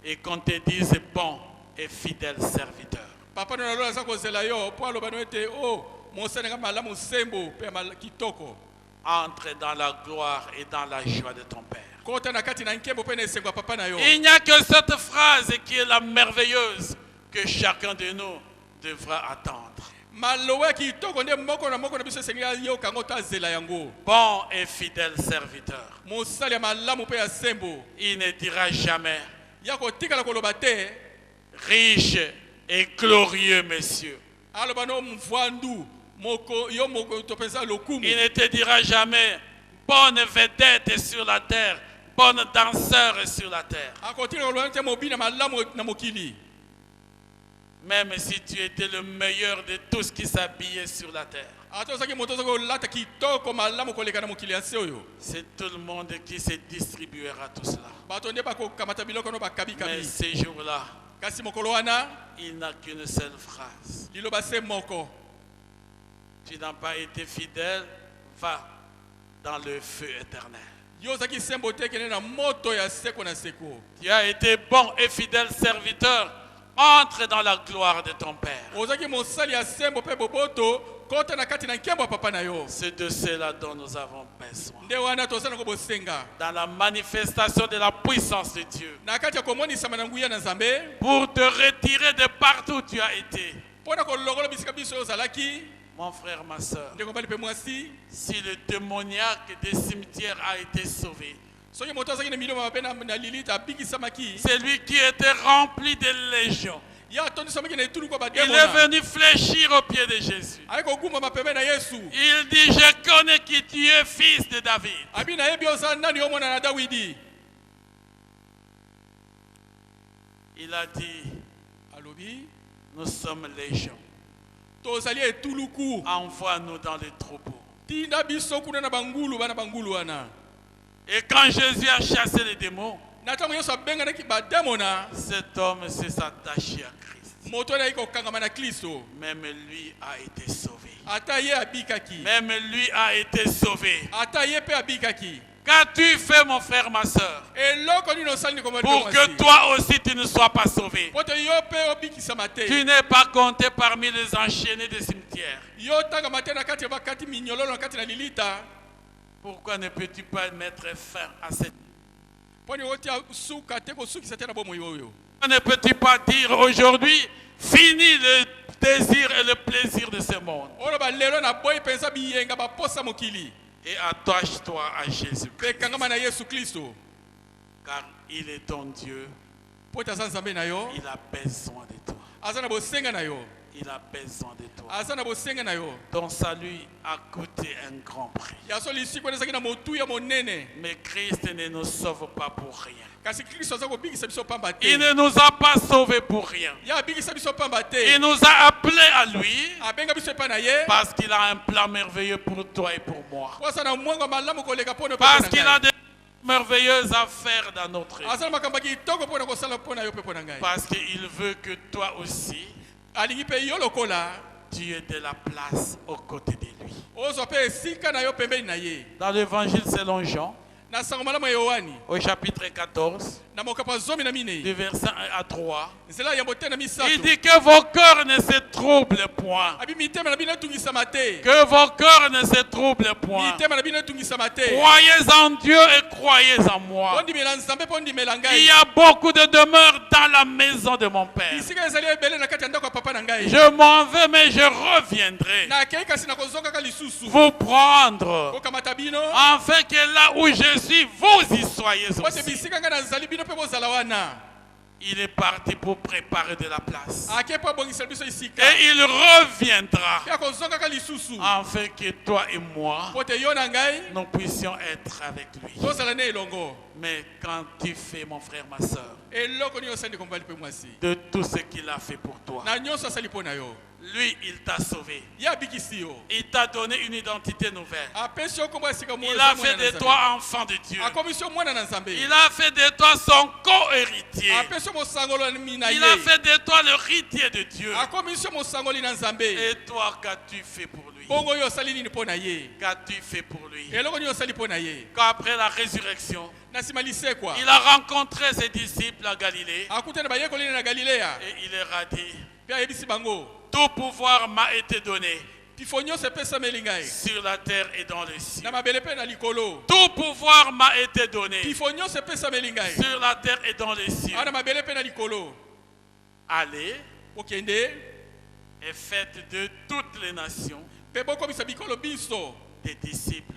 et qu'on te dise bon et fidèle serviteur. papa no na lola aza kozela yo mpo aloba no ete o mosenanga malamu sembo mpe ya kitoko Entre dans la gloire et dans la joie de ton Père. kota na kati na nkembo mpe na esengo ya papa na yo Il n'y a que cette phrase qui est la merveilleuse que chacun de nous devra attendre. maloba ya kitoko nde moko na biso esengeli ayoka yango to azela yango Bon et fidèle serviteur. mosali ya malamu mpe ya sembo Il ne dira jamais ya kotikala koloba te riche et glorieux monsieur. aloba no mvwandu moko yo moko to mpenza lokumu Il ne te dira jamais bonne vedette sur la terre, bonne danseur sur la terre. akotikala koloba te mobina malamu na mokili Même si tu étais le meilleur de tous qui s'habillaient sur la terre. ata ozalaki moto oza kolata kitoko malamu koleka na mokili ya se oyo C'est tout le monde qui se distribuera tout cela. bato nde bakokamata biloko no Mais bakabikabi ces jours-là, kasi mokolo wana il n'a qu'une seule phrase. liloba se moko Tu n'as pas été fidèle, va dans le feu éternel. yo ozalaki sembo te kende na moto ya seko na seko Tu as été bon et fidèle serviteur, entre dans la gloire de ton Père. ozalaki mosali ya sembo mpe boboto kota na kati na nkembo ya papa na yo C'est de cela dont nous avons besoin. nde wana toza nango bosenga Dans la manifestation de la puissance de Dieu. na kati ya komonisama na nguya na nzambe Pour te retirer de partout où tu as été. mpo na kolongola bisika biso oyo ozalaki Mon frère, ma soeur, ndeko mobali mpe mwasi si le démoniaque des cimetières a été sauvé, soki moto azalaki na milio mabe na lilita abikisamaki c'est lui qui était rempli de légions. ye atondisamaki na etuluku ya Il est bademona venu fléchir aux pieds de Jésus. aye kogumbama pembe na yesu Il dit, je connais qui tu es, fils de David. abi nayebi oza nani omona na dawidi Il a dit, alobi nous sommes légions. tozali etuluku Envoie-nous dans les troupeaux. tinda biso kuna na bangulu bana bangulu wana Et quand Jésus a chassé les démons, na ntango yesu abenganaki bademona cet homme s'est attaché à Christ. moto oyo ayaki kokangama na kristo Même lui a été sauvé. ata ye abikaki Même lui a été sauvé. ata ye mpe abikaki Qu'as-tu fait, mon frère, ma soeur, eloko nini osali ndeko mobali pour mpe que mwasi toi aussi tu ne sois pas sauvé? po te yo mpe obikisama te Tu n'es pas compté parmi les enchaînés des cimetières. yo tangama te na kati ya bakati minyololo na kati na lilita Pourquoi ne peux-tu pas mettre fin à cette... mpo ni otia suka te kosukisa te na bomoi oyo Ne peux-tu pas dire aujourd'hui, fini le désir et le plaisir de ce monde oloba lelo na boyi mpenza biyenga baposa mokili et attache-toi à Jésus, mpe kangama na yesu kristo car il est ton Dieu. po te aza nzambe na yo Il a besoin de toi. aza na bosenga na yo Il a besoin de toi. aza na bosenga na yo Ton salut a coûté un grand prix. ya so lisiko wana ezalaki na motuya monene Mais Christ ne nous sauve pas pour rien. kasi kristo aza kobikisa biso pamba Il te ne nous a pas sauvés pour rien. ye abikisa biso pamba te Il nous a appelés à lui abenga biso epai na ye parce qu'il a un plan merveilleux pour toi et pour moi. po aza na mwango malamu koleka mpo na Parce qu'il a des merveilleuses affaires dans notre vie. aza na makambo ya kitoko mpo na kosala mpo na yo mpe mpo na ngai Parce qu'il veut que toi aussi, alingi mpe yo lokola tu aies de la place aux côtés de lui. ozwa mpe esika na yo pembeni na ye Dans l'évangile selon Jean, na sango malamu ya yohani au chapitre 14, na du verset 1 à 3. nzela ya motema misato Il dit que vos cœurs ne se troublent point. abi mitema na bino etungisama te Que vos cœurs ne se troublent point. mitema na bino etungisama te Croyez en Dieu et croyez en moi. pondimela nzambe pondimela Il ngai y a beaucoup de demeures dans la maison de mon Père. bisika ezali ebele na kati ya ndako ya papa na ngai Je m'en vais, mais je reviendrai nakei kasi nakozongaka lisusu vous prendre, kokamata bino afin que là où je suis, vous y soyez po te aussi. bisika ngai nazali bino mpe bozala wana Il est parti pour préparer de la place. ake mpo abongisela biso esika Et il reviendra, mpe akozongaka lisusu afin que toi et moi, po te yo na ngai nous puissions être avec lui. tozala ne elongo Mais quand tu fais, mon frère, ma soeur, eloko nini osali komobali mpe mwasi de tout ce qu'il a fait pour toi, na nyonso asali mpo na yo lui, il t'a sauvé. ye abikisi yo Il t'a donné une identité nouvelle. apesi yo nkombo ya sika Il a fait de toi enfant de Dieu. akomisi yo mwana na nzambe Il a fait de toi son co-héritier. apesi yo mosangoli na Il a ye fait de toi l'héritier de Dieu. akomisi yo mosangoli na nzambe Et toi, qu'as-tu fait pour lui? bongo oyo osali nini mpo na ye Qu'as-tu fait pour lui? eloko nini osali mpo na ye Qu'après la résurrection, na nsima lisekwa il a rencontré ses disciples à Galilée akutani bayekoli na galileya et il leur a dit, mpe ayebisi bango tout pouvoir m'a été donné tifo nyonso epesameli ngai sur la terre et dans le na ciel. mabele mpe na likolo Tout pouvoir m'a été donné tifo nyonso epesameli ngai sur la terre et dans le awa ciel. na mabele mpe na likolo Allez bokende et faites de toutes les nations mpe bokomisa bikolo biso des disciples,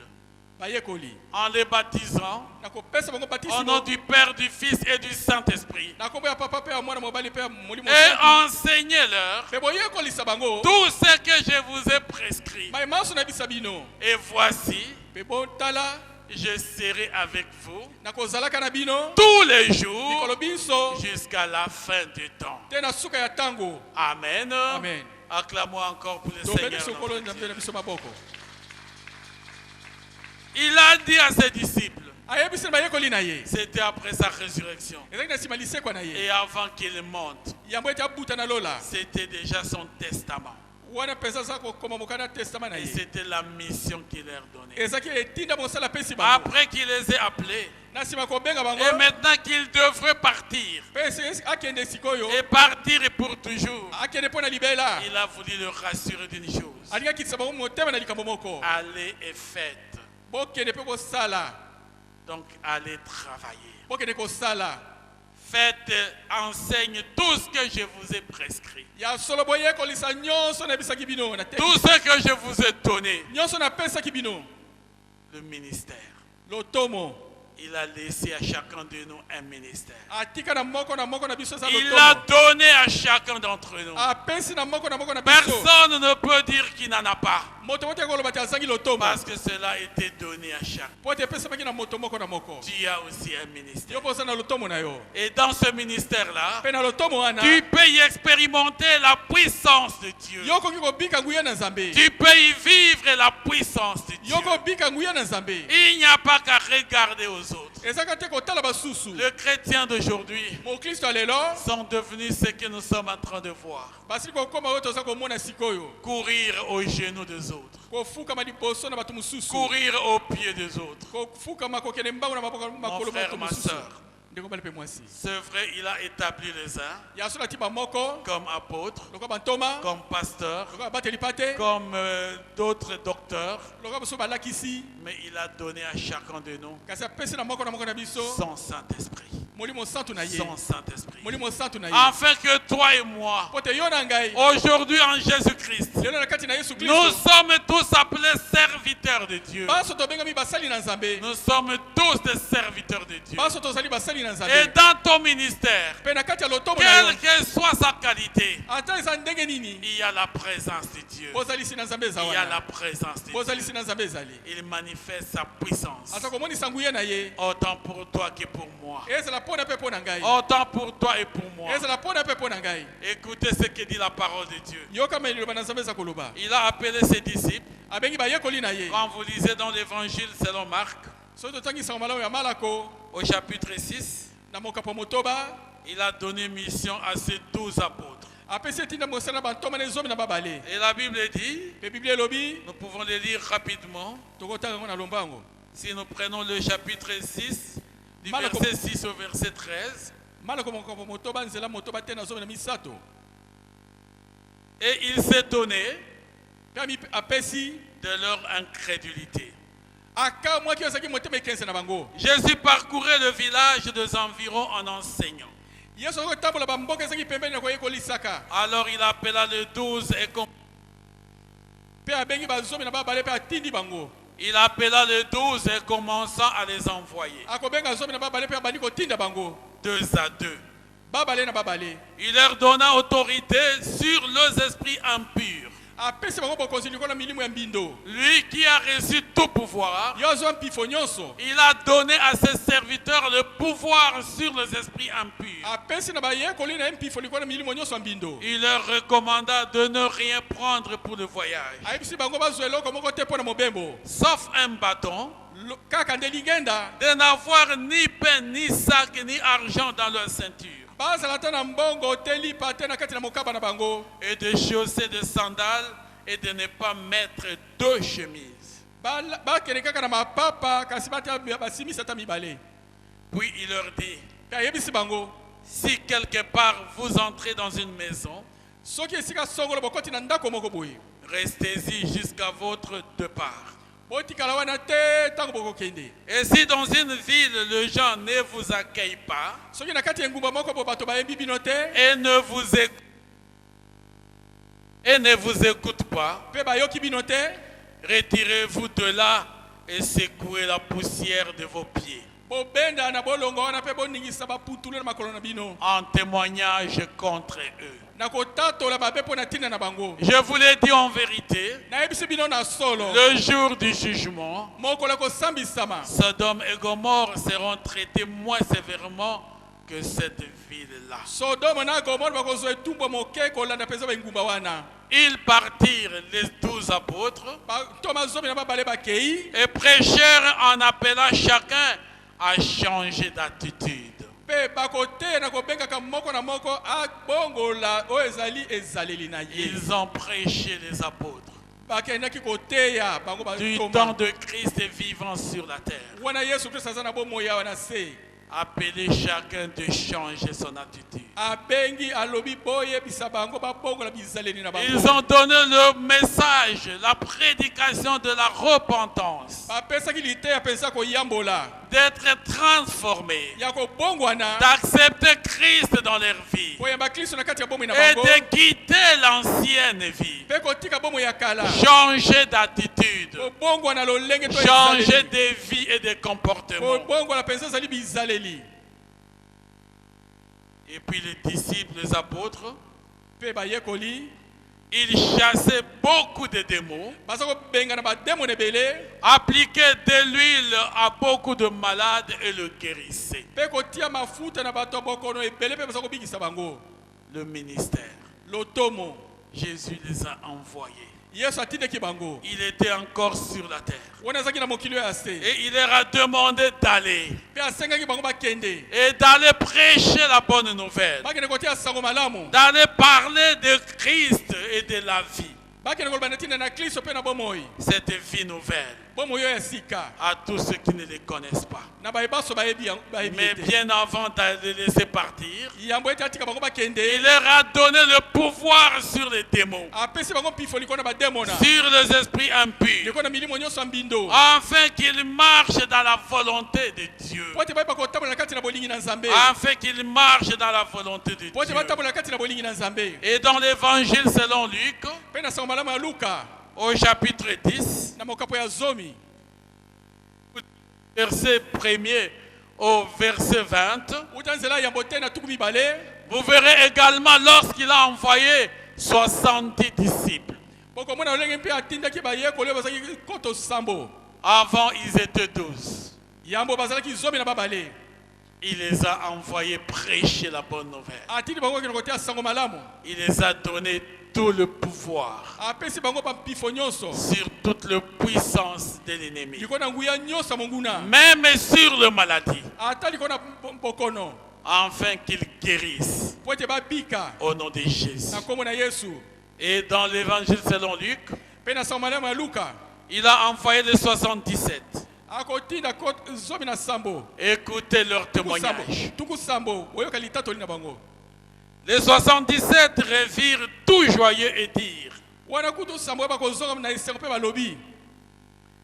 bayekoli en les baptisant nakopesa bango au batisimo nom du Père, du Fils et du Saint-Esprit. na kombo ya papa mpe ya mwana mobali mpe ya molimo Et enseignez-leur mpe boyekolisa bango tout ce que je vous ai prescrit. mayema nyonso nayebisa bino Et voici, mpe botala je serai avec vous nakozalaka na bino tous les jours mikolo biso jusqu'à la fin du temps. te na suka ya ntango Amen. amen Acclamons encore pour le topeli Seigneur. sokolo nzambe na biso maboko Il a dit à ses disciples, ayebisi na bayekoli na ye c'était après sa résurrection ezalaki na nsima lisekwa na ye et avant qu'il monte, yambo ete abuta na lola c'était déjà son testament. wana mpenza aza kokoma mokanda testament na Et ye c'était la mission qu'il leur donnait. ezalaki etinda mosala apesi bango Après qu'il les ait appelés, na nsima kobenga bango et maintenant qu'ils devraient partir, mpe akende sikoyo et partir pour toujours, akende mpo na libela il a voulu leur rassurer d'une chose. alingi akitisa bango motema na likambo moko Allez et faites. bokende mpe kosala Donc allez travailler. bokende kosala Faites, enseigne tout ce que je vous ai prescrit. ya solo boyekolisa nyonso nayebisaki bino na te Tout ce que je vous ai donné. nyonso napesaki bino Le ministère. lotomo Il a laissé à chacun de nous un ministère. atika na moko na biso eza Il a lotomo donné à chacun d'entre nous. apesi na moko na biso Personne ne peut dire qu'il n'en a pas. moto mote koloba te azangi lotomo Parce que cela a été donné à chacun. po te epesamaki na moto moko na moko Tu as aussi un ministère. yo mpo oza na lotomo na yo Et dans ce ministère-là, mpe na lotomo wana tu peux y expérimenter la puissance de Dieu. yo okoki kobika nguya na nzambe Tu peux y vivre la puissance de Dieu. yo kobika nguya na nzambe Il n'y a pas qu'à regarder aux autres. ezaka te kotala basusu Les chrétiens d'aujourd'hui mokristo ya lelo sont devenus ce que nous sommes en train de voir. basili kokóma oyo toza komona sikoyo Courir aux genoux des autres. kofukama liboso na bato mosusu Courir aux pieds des autres. kofukama kokende mbango na makolo frère, bato ma mosusu sœur. ndenge mobali mpe mwasi C'est vrai, il a établi les uns ya so na ti bamoko comme apôtres, lokola bantoma comme pasteurs, lokola bateli pa te comme d'autres docteurs, lokola mosusu balakisi mais il a donné à chacun de nous kasi apesi na moko na biso son Saint-Esprit. molimo santu na ye Son Saint-Esprit. molimo santu na ye Afin que toi et moi, po te yo na ngai aujourd'hui en Jésus-Christ, lelo na kati na yesu nous kristo sommes tous appelés serviteurs de Dieu. baso tobengami basali na nzambe Nous sommes tous des serviteurs de Dieu. baso tozali basali na Et nzambe dans ton ministère, mpe na kati ya lotomo na yo quelle que soit sa qualité, ata eza ndenge nini il y a la présence de Dieu. bozalisi na nzambe eza Il y a wana la présence de Dieu. bozalisi na nzambe ezali Il manifeste sa puissance. aza komonisa nguya na ye Autant pour toi que pour moi. ezala mpona mpe mpo na ngai Autant pour toi et pour moi. ezala mpona mpe mpo na ngai Écoutez ce que dit la parole de Dieu. yokama liloba na nzambe eza koloba Il a appelé ses disciples. abengi bayekoli na ye Quand vous lisez dans l'évangile selon Marc, soki totangisaka malamu ya malako au chapitre 6, na mokapo motoba il a donné mission à ses 12 apôtres. apesi etinda mosala na bantoma na ezomi na babale Et la Bible dit, mpe biblia elobi nous pouvons le lire rapidement. tokotanga yango na lombango Si nous prenons le chapitre 6, du verset 6 au verset 13. Et il s'étonnait de leur incrédulité. Jésus parcourait le village des environs en enseignant. Alors il appela les 12 et il appela les 12 et commençant à les envoyer 2 à 2. Il leur donna autorité sur les esprits impurs. Lui qui a reçu tout pouvoir, il a donné à ses serviteurs le pouvoir sur les esprits impurs. Il leur recommanda de ne rien prendre pour le voyage, sauf un bâton, de n'avoir ni pain, ni sac, ni argent dans leur ceinture, et de chausser des sandales et de ne pas mettre 2 chemises. Puis il leur dit, si quelque part vous entrez dans une maison, restez-y jusqu'à votre départ. Et si dans une ville les gens ne vous accueillent pas et ne vous écoutent pas, retirez-vous de là et secouez la poussière de vos pieds en témoignage contre eux. Je vous l'ai dit en vérité, le jour du jugement, Sodome et Gomorrhe seront traités moins sévèrement que cette ville-là. Ils partirent, les 12 apôtres, et prêchèrent en appelant chacun à changer d'attitude. Ils ont prêché, les apôtres, du temps de Christ vivant sur la terre. Appelez chacun de changer son attitude. Ils ont donné le message, la prédication de la repentance, d'être transformés, d'accepter Christ dans leur vie et de quitter l'ancienne vie, changer d'attitude, changer de vie et de comportement. Et puis les disciples, les apôtres, ils chassaient beaucoup de démons, appliquaient de l'huile à beaucoup de malades et le guérissaient. Le ministère, Jésus les a envoyés. Il était encore sur la terre. Et il leur a demandé d'aller et d'aller prêcher la bonne nouvelle, d'aller parler de Christ et de la vie, cette vie nouvelle, à tous ceux qui ne les connaissent pas. Mais bien avant de les laisser partir, il leur a donné le pouvoir sur les démons, sur les esprits impurs, afin qu'ils marchent dans la volonté de Dieu. Afin qu'ils marchent dans la volonté de Dieu. Et dans l'évangile selon Luc, au chapitre 10, verset 1er au verset 20, vous verrez également lorsqu'il a envoyé 70 disciples. Avant, ils étaient 12. Il les a envoyés prêcher la bonne nouvelle. Il les a donné tout le pouvoir sur toute la puissance de l'ennemi, même sur la maladie, afin qu'ils guérissent au nom de Jésus. Et dans l'évangile selon Luc, il a envoyé les 77. akotinda zomi na sambo. Écoutez leur témoignage. Tuku sambo oyoka litatoli na bango. Les 77 revirent tout joyeux et dirent: Wana kutu sambo bakozonga na esengo pe balobi.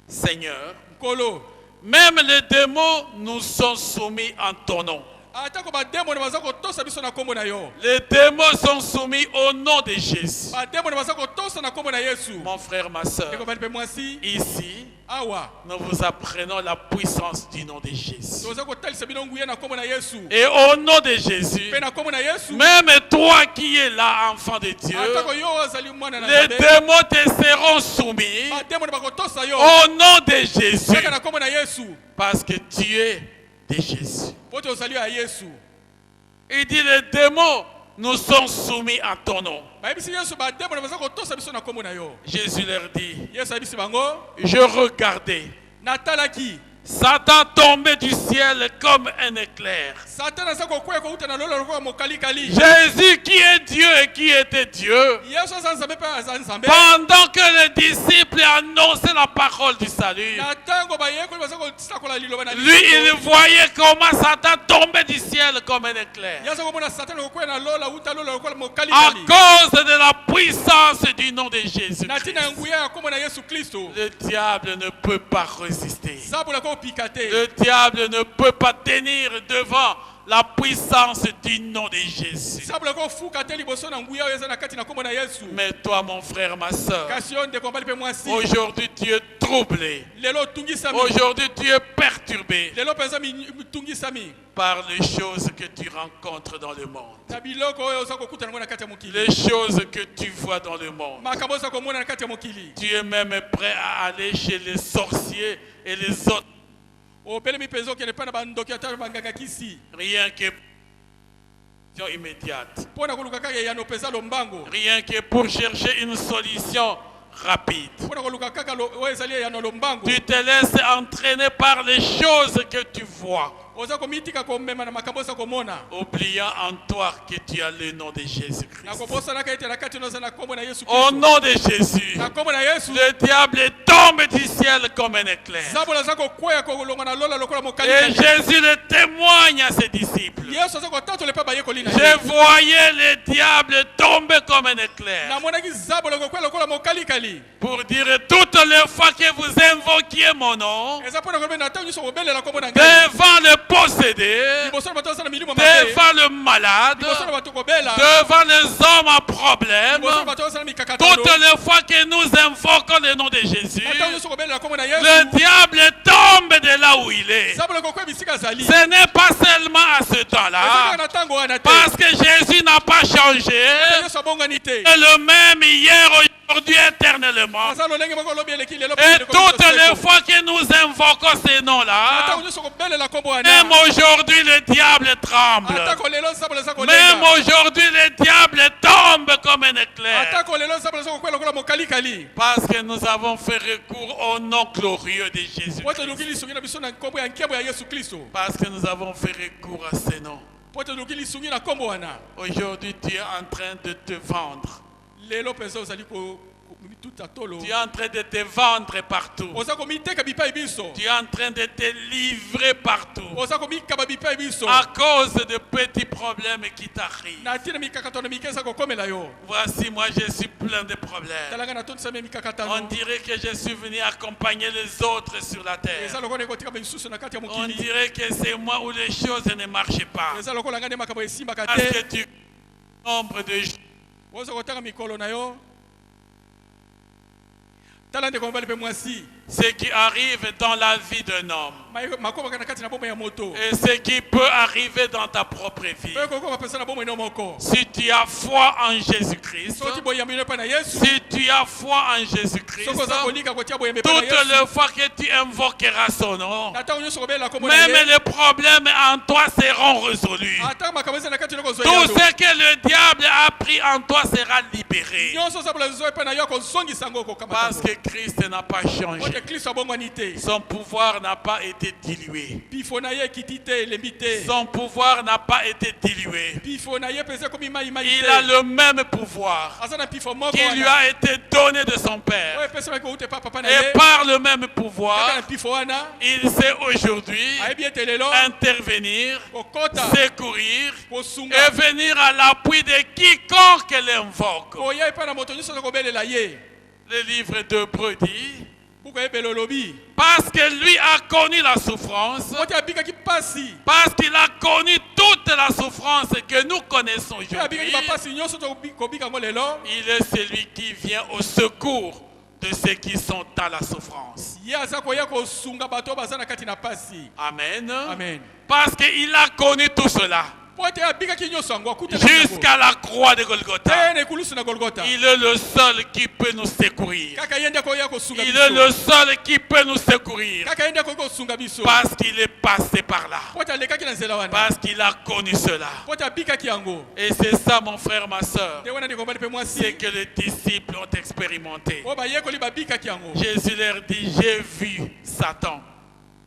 Seigneur, Kolo. même les démons nous sont soumis en ton nom. Atako ba démon baza ko tosa biso na kombo na yo. Les démons sont soumis au nom de Jésus. Ba démon baza ko tosa na kombo na Yesu. Mon frère, ma soeur, Eko bali pe mwasi. ici, Awa. nous vous apprenons la puissance du nom de Jésus. Toza ko talisa bino nguye na kombo na Yesu. Et au nom de Jésus, Pe na kombo na Yesu. même toi qui es là, enfant de Dieu, Atako yo azali mwana na les Nzambe. démons te seront soumis Ba démon bako tosa yo. au nom de Jésus. Peka na kombo na Yesu. Parce que tu es de Jésus. Poto ozali ya Yesu. Il dit: les démons nous sont soumis à ton nom. Ba bisi Yesu ba démon baza ko tosa biso na kombo na yo. Jésus leur dit: Yesu abisi bango. je regardais Natalaki. Satan tomber du ciel comme un éclair. Satan aza ko kwea ko uta na lolo lokola mokali kali. Jésus qui est Dieu et qui était Dieu, Yesu aza Nzambe pe aza Nzambe. pendant que les disciples annonçaient la parole du salut, Na tango ba yekoli baza ko sakola liloba na lui il voyait comment Satan tombait du ciel comme un éclair. Yaza ko mona Satan ko kwea na lola uta lola lokola mokali À kali. cause de la puissance du nom de Jésus Na tina Christ, nguya ya kombo na Yesu Kristo. le diable ne peut pas résister. Sabola ko pikate. Le diable ne peut pas tenir devant la puissance du nom de Jésus. Sabola ko fuka te liboso na nguya oyo eza na kati na kombo na Yesu. Mais toi, mon frère, ma soeur, Kasi yo ndeko mbali pe mwasi. aujourd'hui tu es troublé. Lelo tungisami. Aujourd'hui tu es perturbé Lelo penza tungisami. par les choses que tu rencontres dans le monde. Na biloko oyo oza kokuta nango na kati ya mokili. Les choses que tu vois dans le monde. Makambo oza komona na kati ya mokili. Tu es même prêt à aller chez les sorciers et les autres. Opelemi penza okende pa na bandoki ata banganga kisi. Rien que immédiate. Pona koluka kaka yano penza lombango. Rien que pour chercher une solution rapide. Pona koluka kaka oyo ezali yano lombango. Tu te laisses entraîner par les choses que tu vois, Oza komitika komema na makambo oza komona. oubliant en toi que tu as le nom de Na Jésus-Christ. kobosa na kaite na kati oza na kombo na Yesu Au Kristo. nom de Jésus, Na kombo na Yesu. le diable tombe du ciel comme un éclair. Sabola za kokwea kolonga na lola lokola mokali Et kali. Jésus le témoigne à ses disciples. Yesu aza kotatole pa bayekoli na Je ye. voyais le diable tomber comme un éclair. Namonaki zabola kokwea lokola mokali kali. Pour dire toutes les fois que vous invoquiez mon nom, Eza pona kobe na tango nyonso kobelela kombo na ngai. devant le possédé, Liboso na bato aza na milimo mabe. devant le malade, Liboso na bato kobela. devant les hommes à problème, Liboso na bato aza na mikakatano. toutes les fois que nous invoquons le nom de Jésus, Na tango nyonso kobelela kombo na Yesu. le diable tombe de là où il est. Zabola kokwea bisika zali. Ce n'est pas seulement à ce Eza temps-là, na tango wana te. parce que Jésus n'a pas changé, Yesu abongani te. est le même hier, aujourd'hui, éternellement. Aza lolenge moko lobi eleki lelo pe Et leko toutes nyonso les seko. fois que nous invoquons ces Na noms-là, tango nyonso kobelela kombo wana. même aujourd'hui le diable tremble. Atako lelo zabola za Même kolenga. aujourd'hui le diable tombe comme un éclair. Atako lelo zabola za kokwea lokola mokali kali. Parce que nous avons fait recours au nom glorieux de Jésus. Poto lukili sungi na biso na kombo ya nkembo ya Yesu Kristo. Parce que nous avons fait recours à ces noms. Poto lukili sungi na kombo wana. Aujourd'hui, tu es en train de te vendre. Lelo penza ozali ko tout atolo. Tu es en train de te vendre partout. Oza komiteka bipai biso. Tu es en train de te livrer partout. Oza komikaba bipai biso. À cause de petits problèmes qui t'arrivent. Na tina mikakatano mikesa kokomela yo. Voici, moi je suis plein de problèmes. Talanga na tonsa me On mikakatano. dirait que je suis venu accompagner les autres sur la terre. Eza lokola kotika bisusu na kati ya On mokili. dirait que c'est moi où les choses ne marchent pas. Eza lokola ngane makambo esimba Parce que kate. tu nombre de jours. Oza kotanga mikolo na yo. Tala ndeko mbali pe mwasi. Ce qui arrive dans la vie d'un homme Makoba kana kati na bombo ya moto. et ce qui peut arriver dans ta propre vie. Pe koko bapesa na bombo ino moko. Si tu as foi en Jésus-Christ, Soti boya mino pa na Yesu. si tu as foi en Jésus-Christ, Soko za kolika kotia boya mbe pa na toutes Yesu. les fois que tu invoqueras son nom, Na tango nyonso kobela kombo na même ye. les problèmes en toi seront résolus. Ata makambo eza na kati loko zo Tout ya. ce que le diable a pris en toi sera libéré. Nyonso sabola zo pa na yo ko zongi sango ko kamata. Parce que Christ n'a pas changé. ete kristo abongwani te Son pouvoir n'a pas été dilué. pifo na ye ekiti te elembi te Son pouvoir n'a pas été dilué. pifo na ye mpenza ekomi maimai Il te a le même pouvoir aza na pifo moko qui lui wana a été donné de son oyo Père. epesamaki kouta epa papa na Et ye par le même kaka na pouvoir, pifo wana il sait aujourd'hui ayebi ete lelo intervenir, kokota secourir kosunga et venir à l'appui de quiconque l'invoque. koya epai na moto nyonso aza kobelela ye Le livre d'Hébreux dit, buku eyebela olobi parce que lui a connu la souffrance, moto abikaki mpasi parce qu'il a connu toute la souffrance que nous connaissons mpe abikaki aujourd'hui, bapasi nyonso tokobika yango lelo il est celui qui vient au secours de ceux qui sont dans la souffrance. ye aza koya kosunga bato oyo baza na kati na pasi Amen. amen Parce qu'il a connu tout cela po ete abikaki nyonso yango jusqu'à la croix de Golgotha. te na ekulusu na golgota Il est le seul qui peut nous secourir. kaka ye nde akoya kosunga Il est biso le seul qui peut nous secourir kaka ye nde akoki kosunga biso parce qu'il est passé par là. po ete alekaki na nzela wana Parce qu'il a connu cela. po ete abikaki yango Et c'est ça, mon frère, ma soeur, nde wana ndeko mobali mpe c'est mwasi que les disciples ont expérimenté. oyo bayekoli babikaki yango Jésus leur dit, j'ai vu Satan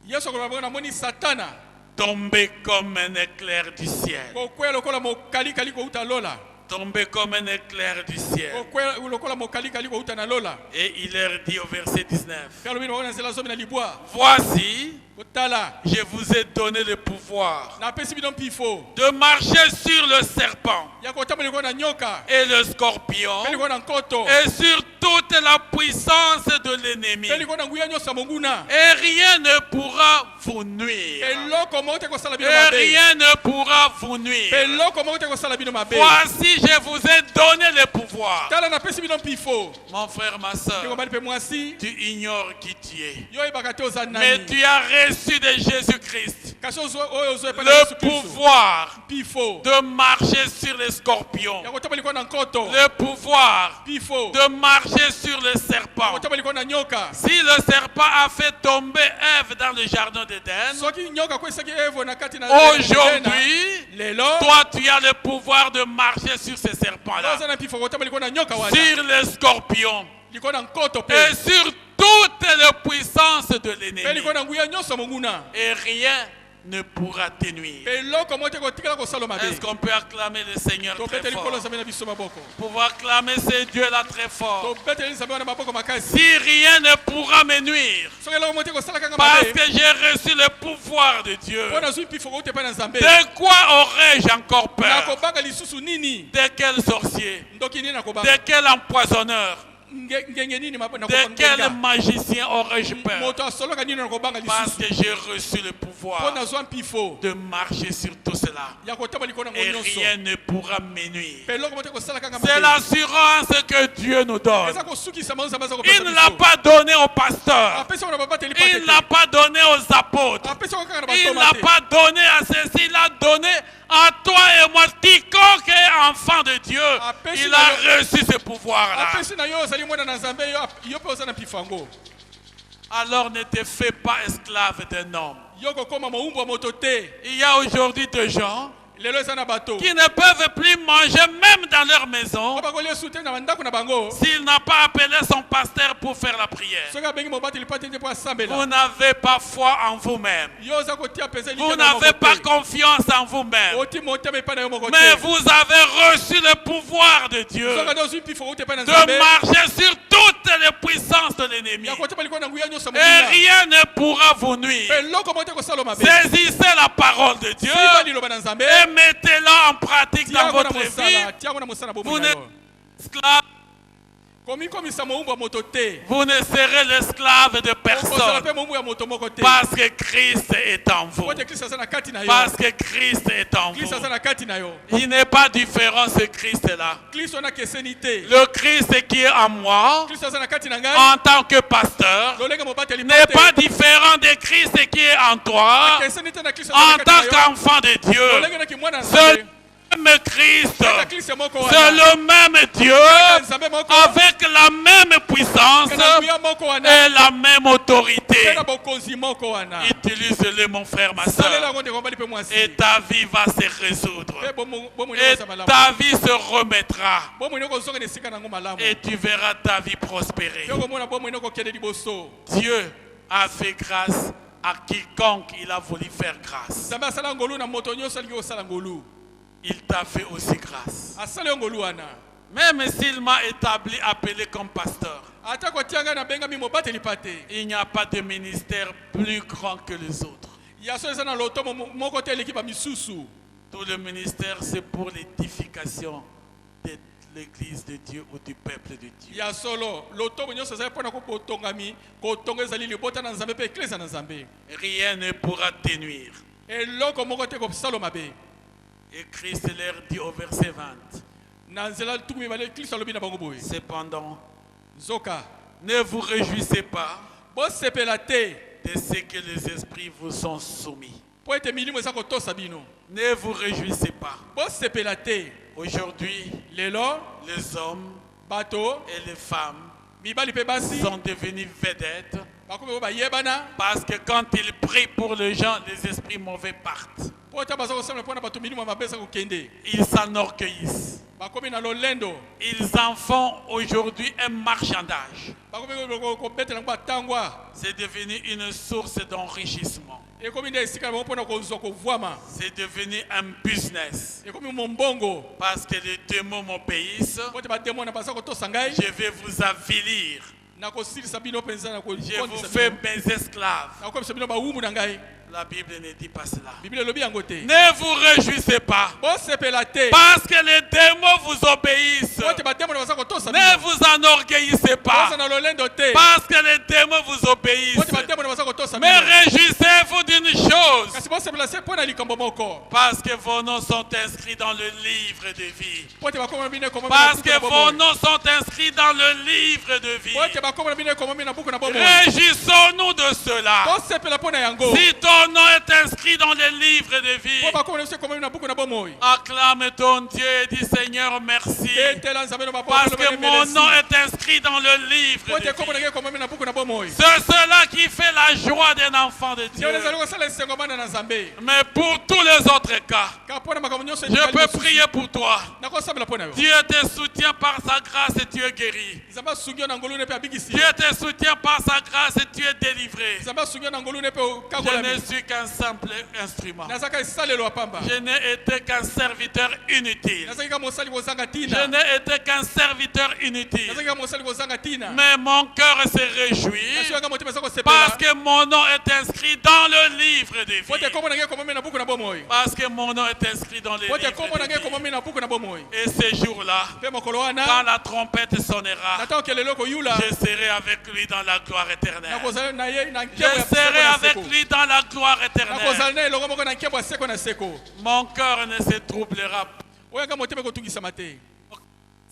yesu akoloba bongo namoni satana tomber comme un éclair du ciel. kokwea lokola mokalikali kouta lola Tomber comme un éclair du ciel. kokwea lokola mokalikali kouta na lola Et il leur dit au verset 19, mpe alobi na bango na nzela zomi na libwa voici, kotala je vous ai donné le pouvoir napesi bino mpifo de marcher sur le serpent ya kotambola likolo na nyoka et le scorpion mpe likolo na nkoto et sur toute la puissance de l'ennemi. mpe likolo na nguya nyonso ya monguna Et rien ne pourra vous nuire. eloko moko te kosala bino Et mabe rien ne pourra vous mpe nuire. eloko moko te kosala bino mabe Voici, je vous ai donné le pouvoir. tala napesi bino mpifo Mon frère, ma ndeko soeur, mobali mpe mwasi tu ignores qui tu es. yo oyebaka te oza Mais nani tu as reçu de Jésus-Christ kasi oyo ozwa epai na le yesu kristo pouvoir mpifo de marcher sur les scorpions, ya kotambola likolo na nkoto le pouvoir mpifo de marcher sur le ya serpent. kotambola likolo na nyoka Si le serpent a fait tomber Ève dans le jardin d'Éden, soki nyoka akwesaki evo na kati na aujourd'hui, lelo toi tu as le pouvoir de marcher sur ces serpents-là, oza na mpifo kotambola likolo na nyoka wana sur les scorpions likolo na nkoto mpe et sur toute la puissance de mpe l'ennemi. likolo na nguya nyonso ya monguna Et rien ne pourra te nuire. mpe eloko moko te kotikala kosala mabe Est-ce qu'on peut acclamer le Seigneur très tobeteli nkolo fort? nzambe na biso maboko Pouvoir acclamer ce Dieu-là très fort. tobeteli nzambe wana maboko makasi Si rien ne pourra me nuire, soki eloko moko te kosalaka nga parce mabe que j'ai reçu le pouvoir de Dieu, mpo nazwi mpifo kouta epai na nzambe de quoi aurais-je encore peur? nakobanga lisusu nini De quel sorcier? ndoki nini De nakobanga quel empoisonneur? ngenge nini De quel magicien aurais-je peur? moto asoloka nini nakobanga Parce lisusu que j'ai reçu le mpo pouvoir nazwa mpifo de marcher sur tout cela. ya kotambola likolo nango Et nyonso rien ne pourra me nuire. mpe eloko moko te kosalaka nga C'est mabe l'assurance que Dieu nous donne. eza kosukisama nzambe aza Il kopesa ne l'a biso pas donné aux pasteurs. apesi yango na babateli Il ne l'a pate pas donné aux apôtres. te apesi yango kaka na Il bantoma n'a te pas donné à ceci, il l'a donné à toi et moi. Quiconque est enfant de Dieu, il a reçu ce pouvoir-là. apesi na yo ozali mwana na nzambe yo mpe oza na mpifo yango Alors ne te fais pas esclave d'un homme. yo kokóma mowumbu ya moto te Il y a aujourd'hui des gens lelo eza na bato qui ne peuvent plus manger même dans leur maison po bakolia esu te na bandako na bango s'il n'a pas appelé son pasteur pour faire la prière. soki abengi mobateli pate te mpo Vous asambela n'avez pas foi en vous-même. yo oza kotia mpenza Vous n'avez pas confiance en vous-même. oti motema epai na yo moko Mais te vous avez reçu le pouvoir de Dieu soki ade ozwi mpifo kouta epai na de nzambe marcher sur toutes les puissances de l'ennemi. ya kotema likolo na nguya nyonso ya Et monguna rien ne pourra vous mpe nuire. eloko moko te kosala mabe Saisissez la parole de Dieu siba liloba na nzambe et mettez-la en pratique dans tiango na votre vie. mosala tiango na mosala Vous bomoi na n'êtes yo esclave. komikomisa mowumbu ya moto te Vous ne serez l'esclave de okozala personne. mpe mowumbu ya moto moko te Parce que Christ est en vous. po te kristo aza na kati na yo Parce que Christ est en kristo aza vous. na kati na yo Il n'est pas différent ce Christ-là. kristo na keseni te Le Christ qui est en moi, kristo aza na kati na ngai en tant que pasteur, lolenge mobateli n'est pas pate différent de Christ qui est en toi, keseni te na kristo aza en na tant kati na yo qu'enfant de Dieu. lolenge na kimwana na Seul nzambe même Christ, Kaka Kristo moko wana. c'est le même Dieu, Kaka Nzambe moko. avec la même puissance Kaka nguya moko wana. et la même autorité. Kaka bokonzi moko wana. Utilise-le, mon frère, ma Salela soeur, ngo ndeko mbali pe mwasi. et ta vie va se résoudre. Pe bomo Et nyoko malamu. ta vie se remettra. Bomo nyoko zonga ne sika nango malamu. Et tu verras ta vie prospérer. Yoko mona bomo nyoko kende liboso. Dieu a fait grâce à quiconque il a voulu faire grâce. Nzambe asala ngolu na moto nyonso alingi osala ngolu. Il t'a fait aussi grâce. Asala ngolu wana. Même s'il m'a établi, appelé comme pasteur, Ata kotianga na benga mi mobateli pate. il n'y a pas de ministère plus grand que les autres. Ya so eza na loto moko te eleki ba misusu. Tout le ministère, c'est pour l'édification de l'église de Dieu ou du peuple de Dieu. Ya solo loto nyonso eza pona ko botongami ko tonga ezali libota na Nzambe pe eklesa na Nzambe. Rien ne pourra te nuire. Eloko moko te ko salo mabe. Et Christ leur dit au verset 20. Na nzela tukumi bale Kristo alobi na bango boye. Cependant, Zoka. ne vous réjouissez pas Bo sepela te. de ce que les esprits vous sont soumis. Po ete milimo eza ko tosa bino. Ne vous réjouissez pas. Bo sepela te. Aujourd'hui, Lelo les hommes bato et les femmes mibali pe basi sont devenus vedettes bakomi ba yebana. parce que quand ils prient pour les gens, les esprits mauvais partent. Po ete baza ko semla pona bato milimo mabesa ko kende. Ils s'enorgueillissent. Bakomi na lolendo. Ils en font aujourd'hui un marchandage. Bakomi ko betela ngba tangwa. C'est devenu une source d'enrichissement. Ekomi nde esika bango pona ko zo ko vwama. C'est devenu un business. Ekomi mombongo. Parce que les démons m'obéissent, Po ete ba demo na baza ko tosa ngai. je vais vous avilir. Na ko silisa bino penza na ko Je vous fais mes esclaves. na ko bino ba wumu na ngai. La Bible ne dit pas cela. Biblia lobi yango te. Ne vous réjouissez pas Bo sepela te. parce que les démons vous obéissent. Po ete ba demo na baza ko tosa Ne bino. vous enorgueillissez pas Baza na lolendo te. parce que les démons vous Po obéissent. ete ba demo na baza ko tosa Mais bino. réjouissez-vous d'une chose, Kasi bo sepela se pona likambo moko. parce que vos noms sont inscrits dans le livre de vie. Po ete ba koma bino komo Parce que vos noms sont inscrits dans le livre de vie. Po ete ba koma bino komo na buku na bomo. Réjouissons-nous de cela. Bo sepela pona yango. Si ton nom est inscrit dans le livre de Po vie, ba koma se komo na buku na bomo. acclame ton Dieu et dis Seigneur merci. Etela Nzambe no ba Parce que mon nom est inscrit dans le livre Po ete de komo vie. na komo na buku na bomo. C'est cela qui fait la joie d'un enfant de Dieu. Dieu ezali ko sala sengo bana na Nzambe. Mais pour tous les autres cas, Ka pona makambo nyonso je peux prier pour toi. Na ko sabela pona yo. Dieu te soutient par sa grâce et tu es guéri. Nzambe sungyo na ngolu ne pe abigisi. Dieu te soutient par sa grâce et tu es délivré. Nzambe sungyo na ngolu ne pe Je kagola. ne suis qu'un simple instrument. Nazaka esalelo apamba. Je n'ai été qu'un serviteur inutile. Nazaki ka mosali bozanga Je tina. n'ai été qu'un serviteur inutile. Nazaki ka mosali bozanga tina. Mais mon cœur se réjouit Nasi wanga motema sako parce sepela. que mon nom est inscrit dans le livre de Pote vie. komo na komo na buku na bomoy. Parce que mon nom est inscrit dans le Pote livre komo na de komo vie. na buku na bomoy. Et ce jour-là, Pe mokolo quand wana. la trompette sonnera, Nata kelelo ko yula. je serai avec lui dans la gloire Na éternelle. kozala na ye na Je nkebo ya serai avec seko. lui dans la gloire Na éternelle. kozala na eloko moko na nkebo ya seko na seko. Mon cœur ne se troublera pas. Oya ka motema ko tungisa mate.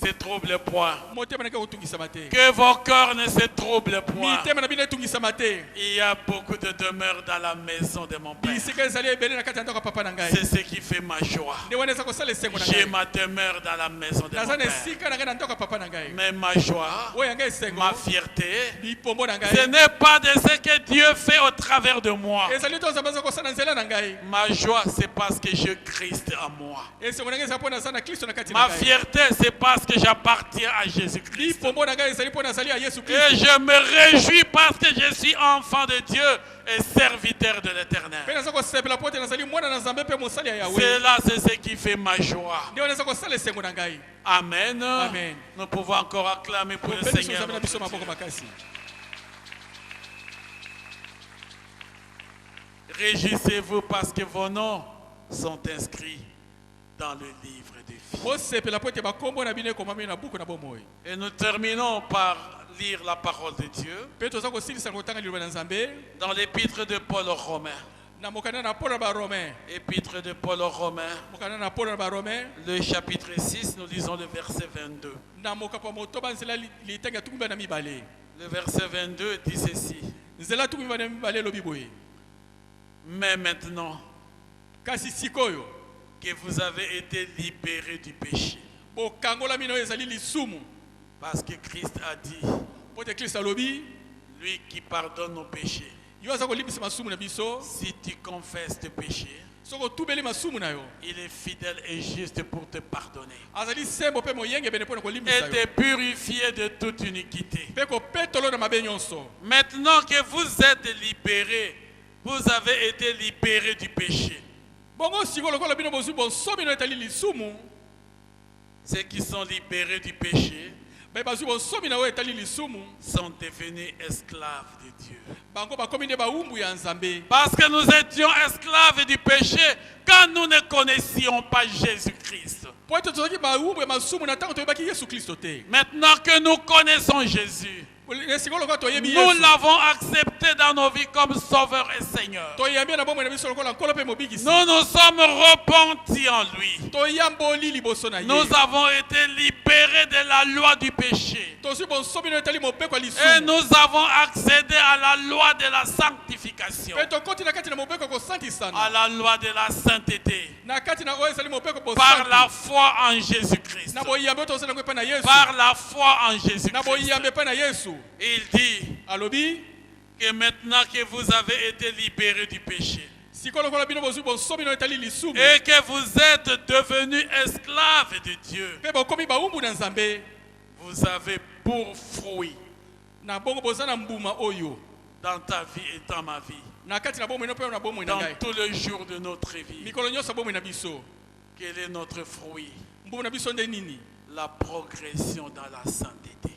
Se trouble point. Motema na ko tungisa mate. Que vos cœurs ne se troublent point. Mitema na bino tungisa mate. Il y a beaucoup de demeures dans la maison de mon père. Bisika ezali ebele na kati ya ndako papa na ngai. C'est ce qui fait ma joie. Nde wana eza kosala esengo na J'ai ngai. ma demeure dans la maison de mon Naza na père. esika na ngai na ndako papa na ngai. Mais ma joie, Oya ngai esengo. ma fierté, Bipombo na ce ngai. n'est pas de ce que Dieu fait au travers de moi. Ezali to nzambe aza kosala nzela na ngai. Ma joie, c'est parce que j'ai Christ en moi. Esengo na ngai eza mpo naza na Kristo na kati na Ma ngai. fierté, c'est parce que j'appartiens à Jésus-Christ. Bipombo na ngai ezali mpo nazali ya Yesu Et Kristo. je me réjouis parce que je suis enfant de Dieu et serviteur de Mpe l'Éternel. naza kosepela po ete nazali mwana na nzambe mpe mosali ya Yawe. Cela, c'est ce qui fait ma joie. Nde wana eza kosala esengo na ngai. Amen. Amen. Nous pouvons encore acclamer pour le Topeli Seigneur. nzambe na biso notre maboko Dieu. makasi. Réjouissez-vous parce que vos noms sont inscrits dans le livre de vie. Bosepela po ete bakombo na bino ekomami na buku na bomoi. Et nous terminons par lire la parole de Dieu Mpe toza kosilisa kotanga liloba na nzambe dans l'épître de Paul aux Romains. na mokanda na Paul na baromain. Épître de Paul aux Romains, Mokanda na Paul na baromain. le chapitre 6, nous lisons le verset 22. Na mokapa motoba nzela litanga tukumba na mibale. Le verset 22 dit ceci. Nzela tukumba na mibale lobi boye. Mais maintenant, Kasi sikoyo que vous avez été libérés du péché. bokangolami na oyo ezali lisumu Parce que Christ a dit, po te kristo alobi lui qui pardonne nos péchés, yo aza kolimbisa masumu na biso si tu confesses tes péchés, soki otubeli masumu na yo il est fidèle et juste pour te pardonner azali sembo mpe moyengebene mpo na et kolimbisa te yo purifier de toute iniquité. mpe kopetolo na mabe nyonso. Maintenant que vous êtes libérés, vous avez été libérés du péché. bongo sikoyo lokola bino bozwi bonsomi na oyo etali lisumu Ceux qui sont libérés du péché be bazwi bonsomi na oyo etali lisumu sont devenus esclaves de Dieu. bango bakomi nde bawumbu ya nzambe Parce que nous étions esclaves du péché quand nous ne connaissions pas Jésus-Christ. po ete tozalaki bawumbu ya masumu na ntango toyebaki yesu kristo te. Maintenant que nous connaissons Jésus, sikoyo lokola toyebi nous yesu l'avons accepté dans nos vies comme Sauveur et Seigneur. toyambi na bomoi na biso lokola nkolo mpe mobikisi Nous nous sommes repentis en lui. toyamboli liboso na ye Nous avons été libérés de la loi du péché. tozwi bonsomi na oyo etali mobeko ya Et lisumu nous avons accédé à la loi de la sanctification, mpe tokoti na kati na mobeko à kosantisana la loi de la sainteté, na kati na oyo ezali mobeko par la bosanti foi en Jésus-Christ. na boyambe oyo tozali yango epai na yesu Par la foi en na Jésus-Christ. boyambe epai na yesu Il dit alobi que maintenant que vous avez été libérés du péché sikoyo lokola bino bozwi bonsomi na oyo etali lisumu et que vous êtes devenus esclaves de Dieu, mpe bokomi bawumbu na nzambe vous avez pour fruit na bongo boza na mbuma oyo dans ta vie et dans ma vie, na kati na bomoi no mpe na bomoi na dans ngai tous les jours de notre vie. mikolo nyonso bomoi na biso Quel est notre fruit? mbuma na biso nde nini La progression dans la sainteté.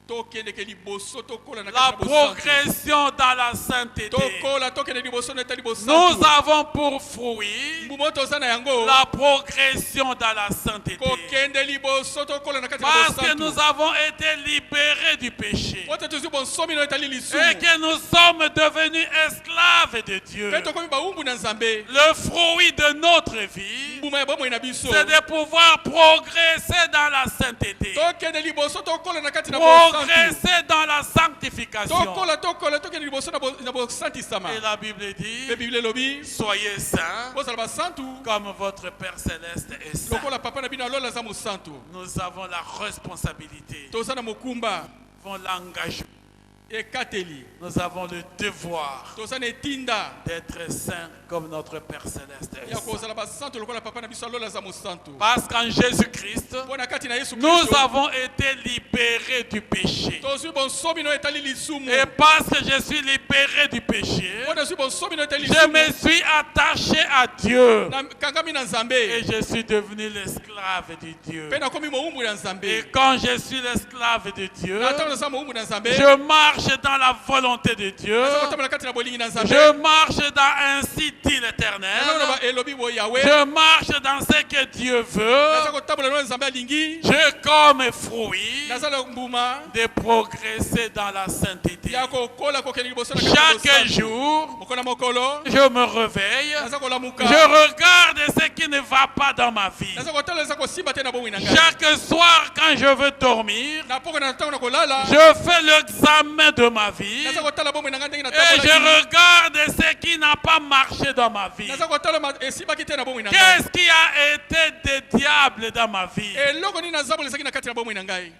tokendeke liboso tokola na La kati na bosantu progression dans la sainteté. tokola tokende liboso na etali Nous bosantu avons pour fruit mbuma oyo toza na yango la progression dans la sainteté. kokende liboso tokola na kati na Parce que nous bosantu avons été libérés du péché po te tozwi bonsomi na oyo etali et lisumu que nous sommes devenus esclaves de Dieu. mpe tokomi bawumbu na nzambe Le fruit de notre vie, mbuma ya bomoi na biso c'est de pouvoir progresser dans la sainteté, tokende liboso tokola na kati na bosantu progresser dans la sanctification. tokola tokende liboso na bosantisama Et la Bible mpe dit, biblia elobi soyez saints bozala basantu comme votre Père Céleste est saint. lokola papa na bino alola aza mosantu Nous avons la responsabilité, toza na mokumba nous avons l'engagement, ekateli nous avons le devoir toza na etinda d'être saints comme notre Père Céleste est ya saint. kozala basantu lokola papa na biso alola aza mosantu Parce qu'en Jésus-Christ, mpo na kati na yesu nous kristo avons été libérés du péché. tozwi bonsomi na oyo etali lisumu Et parce que je suis libéré du péché, mpo nazwi bonsomi na oyo etali je me lisumu suis attaché à Dieu kangami na nzambe et je suis devenu l'esclave de Dieu. mpe nakomi mowumbu ya Et nzambe quand je suis l'esclave de Dieu, na ntango naza mowumbu na nzambe je marche dans la volonté de Dieu. naza kotambola kati na bolingi na nzambe Je marche dans ainsi dit naza l'Éternel. koloba elobi bo yawe Je marche dans ce que Dieu naza veut. kotambola na oyo nzambe alingi J'ai comme fruit naza na mbuma de progresser dans la sainteté. ya kokola kokende liboso na kati na Chaque bosantu jour, moko na mokolo je me réveille. naza kolamuka Je regarde ce qui ne va pas dans ma vie. naza kotala eza kosimba te na bomoi na ngai Chaque soir, quand je veux dormir, na poko na ntango na kolala je fais l'examen de ma vie naza kotala bomoi na ngai ndenge et je natambolaki regarde ce qui n'a pas marché dans ma vie. naza kotala esimbaki te na bomoi na ngai Qu'est-ce qui a été des diables dans ma vie? eloko nini nazambolesaki na kati na bomoi na ngai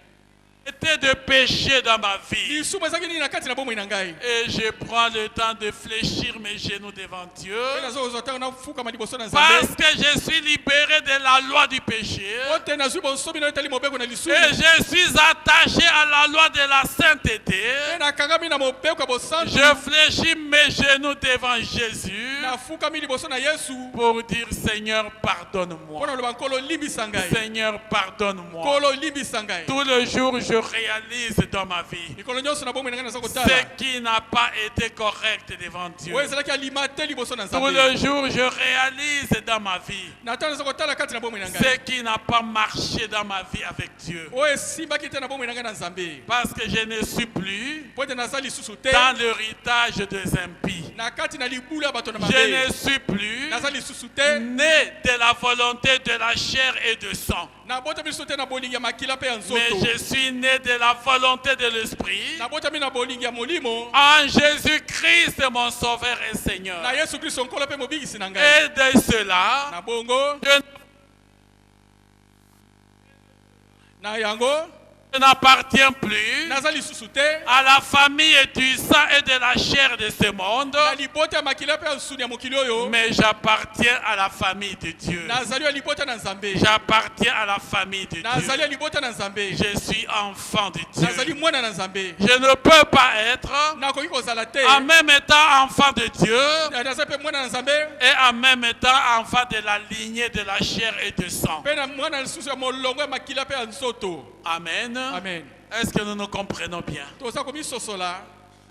Était de péché dans ma vie. lisumu ezalaki nini na kati na bomoi na ngai Et je prends le temps de fléchir mes genoux devant Dieu. mpe naza kozwa ntango nafukama liboso na Parce nzambe que je suis libéré de la loi du péché. po te nazwi bonsomi na oyo etali mobeko na lisumu Et je suis attaché à la loi de la sainteté. mpe nakangami na mobeko ya bosantu Je fléchis mes genoux devant Jésus nafukami liboso na yesu pour dire Seigneur, mpo pardonne-moi. na loba nkolo limbisa ngai Seigneur, pardonne-moi. nkolo limbisa ngai Tout le jour, je réalise dans ma vie mikolo nyonso na bomoi na ngai naza ce kotala qui n'a pas été correct devant Dieu. oyo ezalaki alima te liboso na Tout nzambe le jour, je réalise dans ma vie na ntango naza kotala kati na bomoi na ce ngai qui n'a pas marché dans ma vie avec Dieu. oyo esimbaki te na bomoi na ngai na nzambe Parce que je ne suis plus po ete naza lisusu te dans l'héritage des impies. na kati na libula ya bato na Je mabe ne suis plus naza lisusu te né de la volonté de la chair et de sang, nabotami lisusu te na bolingi ya makila mpe ya mais nzoto je suis né de la volonté de l'Esprit nabotami na bolingi ya molimo en Jésus-Christ, mon Sauveur et Seigneur. na yesu kristo nkolo mpe mobikisi na ngai Et de cela, na bongo je na yango n'appartiens plus naza lisusu te à la famille du sang et de la chair de ce monde, na libota ya makila mpe ya nsuni ya mokili oyo mais j'appartiens à la famille de Dieu. nazali ya libota na nzambe J'appartiens à la famille de nazali ya Dieu. libota na nzambe Je suis enfant de nazali Dieu. mwana na nzambe Je ne peux pas être nakoki kozala te en même temps enfant de Dieu naza mpe mwana na nzambe et en même temps enfant de la lignée de la chair et de sang. mpe na mwana lisusu ya molongo ya makila mpe ya nzoto Amen. amen Est-ce que nous nous comprenons bien? toza komisosola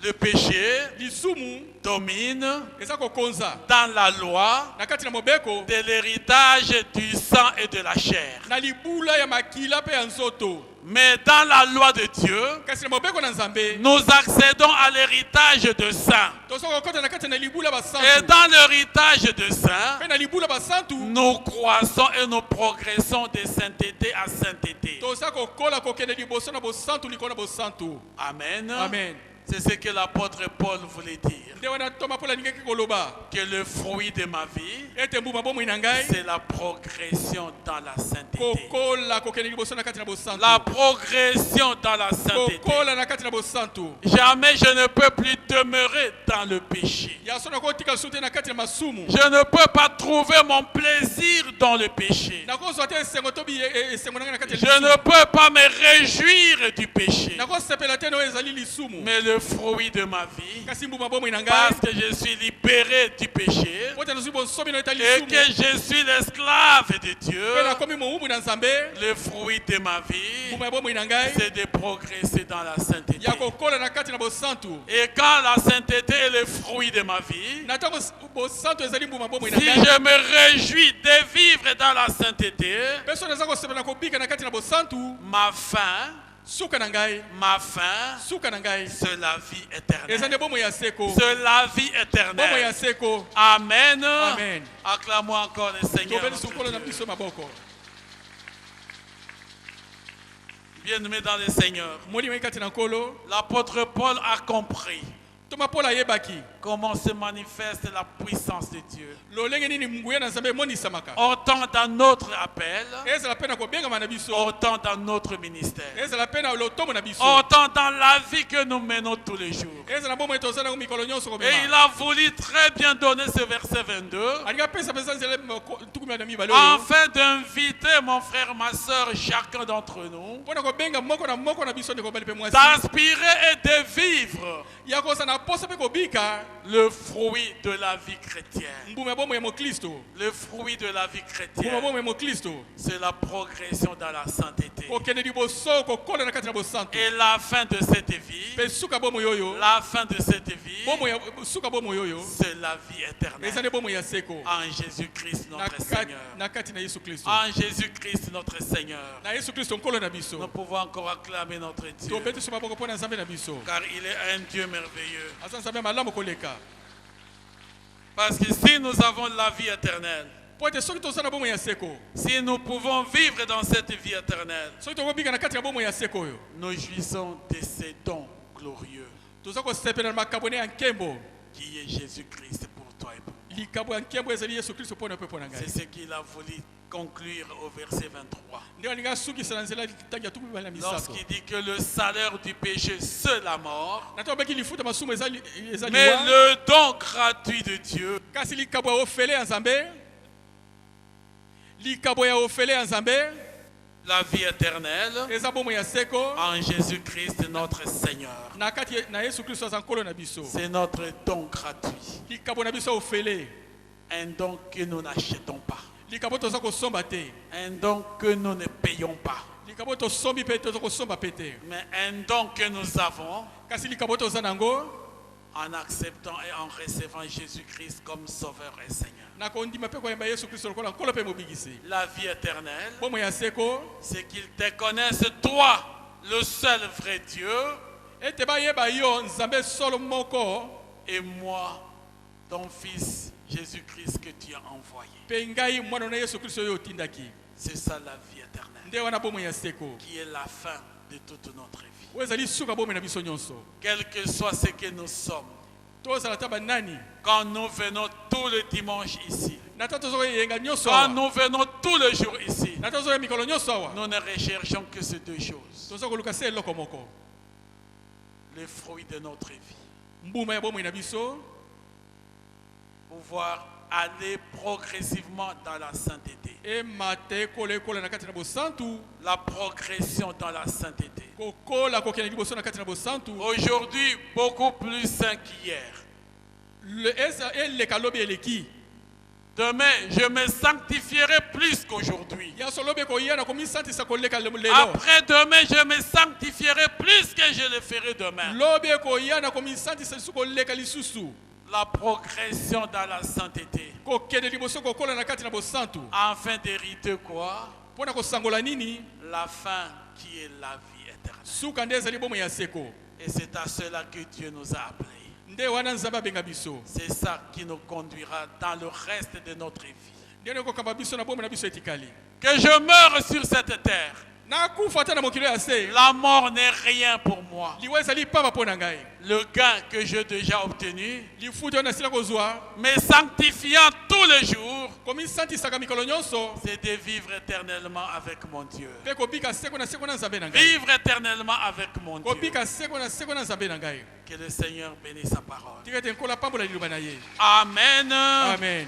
Le péché lisumu domine eza kokonza dans la loi na kati na mobeko de l'héritage du sang et de la chair. na libula ya makila mpe ya nzoto Mais dans la loi de Dieu, kasi na mobeko na nzambe nous accédons à l'héritage de sang. toza kokota na kati na libula ya Et basantu dans l'héritage de sang, mpe na libula ya basantu nous croissons et nous progressons de sainteté à sainteté. toza kokola kokende liboso na bosantu likolo na bosantu Amen. amen C'est ce que l'apôtre Paul voulait dire. nde wana toma mpola alingaki koloba Que le fruit de ma vie, ete mbuma bomoi na ngai c'est la progression dans la sainteté. kokola kokende liboso na kati na bosantu La progression dans la sainteté. kokola na kati na bosantu Jamais je ne peux plus demeurer dans le péché. ya so nakotika lisusu te na kati na masumu Je ne peux pas trouver mon plaisir dans le péché. nakozwa te esengo to esengo na ngai na kati ya Je ne lisumu peux pas me réjouir du péché. nakosepela te na oyo ezali lisumu Mais le fruit de ma vie, kasi mbuma bomoi na ngai parce que je suis libéré du péché po te nazwi bonsomi na eta et lisumu que je suis l'esclave de Dieu, mpe nakomi mowumbu na nzambe le fruit de ma vie, mbuma ya bomoi na ngai c'est de progresser dans la sainteté. ya kokola na kati na bosantu Et quand la sainteté est le fruit de ma vie, na ntango bosantu ezali mbuma bomoi na si ngai je me réjouis de vivre dans la sainteté, mpe so naza kosepela kobika na kati na bosantu ma fin, suka na ngai suka na ngai c'est la vie eza éternelle. nde bomoi ya seko C'est la vie bomoi ya éternelle. seko Amen. Amen. Acclamons encore le Seigneur. tobelisi notre nkolo na Dieu. biso maboko Bien-aimés dans le Seigneur, molimo kati na nkolo l'apôtre Paul a compris toma mpola ayebaki comment se manifeste la puissance de Dieu. lolenge nini nguya na nzambe emonisamaka Autant dans notre appel, ezala mpe na kobengama na biso autant dans notre ministère, ezala mpe na lotomo na biso autant dans la vie que nous menons tous les jours. ezala bomoi toza nango mikolo nyonso Et il kobema a voulu très bien donner ce verset 22 alingi apesa mpenza nzela tukumi na mibale oyo afin d'inviter mon frère, ma soeur, chacun d'entre nous, mpo na kobenga moko na biso ndeko mobali mpe mwasi d'aspirer et de vivre ya kozala na posa mpe kobika le fruit de la vie chrétienne. mbuma ya bomoi ya moklisto Le fruit de la vie mbuma chrétienne, bomoi ya moklisto c'est la progression dans la sainteté. kokende liboso kokola na kati na bosantu Et la fin de cette vie, mpe suka bomoi oyo la fin de cette vie, suka bomoi oyo c'est la vie eza éternelle nde bomoi ya seko en Jésus-Christ notre Seigneur. na kati na yesu kristo En Jésus-Christ notre Seigneur. na yesu kristo nkolo na Nous biso pouvons encore acclamer notre Dieu, tobeti so maboko mpo na nzambe na biso car il est un Dieu merveilleux. aza nzambe ya malamu koleka Parce que si nous avons la vie éternelle, po ete soki toza na bomoi ya seko si nous pouvons vivre dans cette vie éternelle, soki tokobika na kati ya bomoi ya seko oyo nous jouissons de ces dons glorieux toza kosepela na makambo ne ya nkembo qui est Jésus-Christ pour toi et pour moi. likambo ya nkembo ezali yesu kristo mpo na mpe mpo na C'est ngai ce qu'il a voulu conclure au verset 23. nde alingi asukisa na nzela ntangi ya tukumi na misato Lorsqu'il dit que le salaire du péché, c'est la mort, na ntango obeki lifuta masumu eza mais liwa le don gratuit de Dieu, kasi likambo ya ofele ya nzambe likambo ya ofele ya nzambe la vie éternelle, eza bomoi ya seko en Jésus-Christ notre Seigneur. na kati na yesu kristo aza nkolo na biso C'est notre don gratuit, likambo na biso ya ofele un don que nous n'achetons pas, likambo toza kosomba te un don que nous ne payons pas, likambo tosombi mpe toza kosomba mpe te mais un don que nous avons kasi likambo toza nango en acceptant et en recevant Jésus-Christ comme Sauveur et Seigneur. na kondima mpe koyemba yesu kristo lokola nkolo mpe mobikisi La vie éternelle, bomoi ya seko c'est qu'ils te connaissent, toi, le seul vrai Dieu, ete bayeba yo nzambe solo moko et moi, ton Fils Jésus-Christ que tu as envoyé. Pe ngai mwana na Yesu Kristo oyo otindaki. C'est ça la vie éternelle, Nde wana bomoi ya seko. qui est la fin de toute notre vie. Oyo ezali suka bomoi na biso nyonso. Quel que soit ce que nous sommes, Tozala ta banani. quand nous venons tous les dimanches ici, Na ta tozoyenga nyonso quand awa. nous venons tous les jours ici, Na tozoya mikolo nyonso awa. nous ne recherchons que ces deux choses. Tozokoluka se eloko moko. Les fruits de notre vie. Mbuma ya bomoi na biso. Pouvoir aller progressivement dans la sainteté. E mate kola na kati na bosantu. La progression dans la sainteté. Kokola kokena liboso na kati na bosantu. Aujourd'hui, beaucoup plus saint qu'hier. Le esa le kalobi eleki. Demain, je me sanctifierai plus qu'aujourd'hui. Ya solobe ko yana komi santi sa koleka lelo. Après demain, je me sanctifierai plus que je le ferai demain. Lobe ko yana komi santi sa su koleka lisusu. La progression dans la sainteté. Kokene liboso kokola na kati na bosantu. Afin d'hériter quoi? Pona ko sangola nini? La fin qui est la vie éternelle. Suka nde ezali bomoi ya seko. Et c'est à cela que Dieu nous a appelés. Nde wana nzamba benga biso. C'est ça qui nous conduira dans le reste de notre vie. Nde ko kamba biso na bomoi na biso etikali. Que je meure sur cette terre. Na kufa na mokilo ya se. La mort n'est rien pour moi. Liwa ezali papa pona ngai. Le gain que j'ai déjà obtenu, Lifuto na sila kozwa. me sanctifiant tous les jours, Komi santi saka mikolo nyonso. c'est de vivre éternellement avec mon Dieu. Pe kobika seko na nzambe na ngai. Vivre éternellement avec mon Dieu. Kobika seko na nzambe na ngai. Que le Seigneur bénisse sa parole. Tikete nkola pambola liloba na ye. Amen. Amen.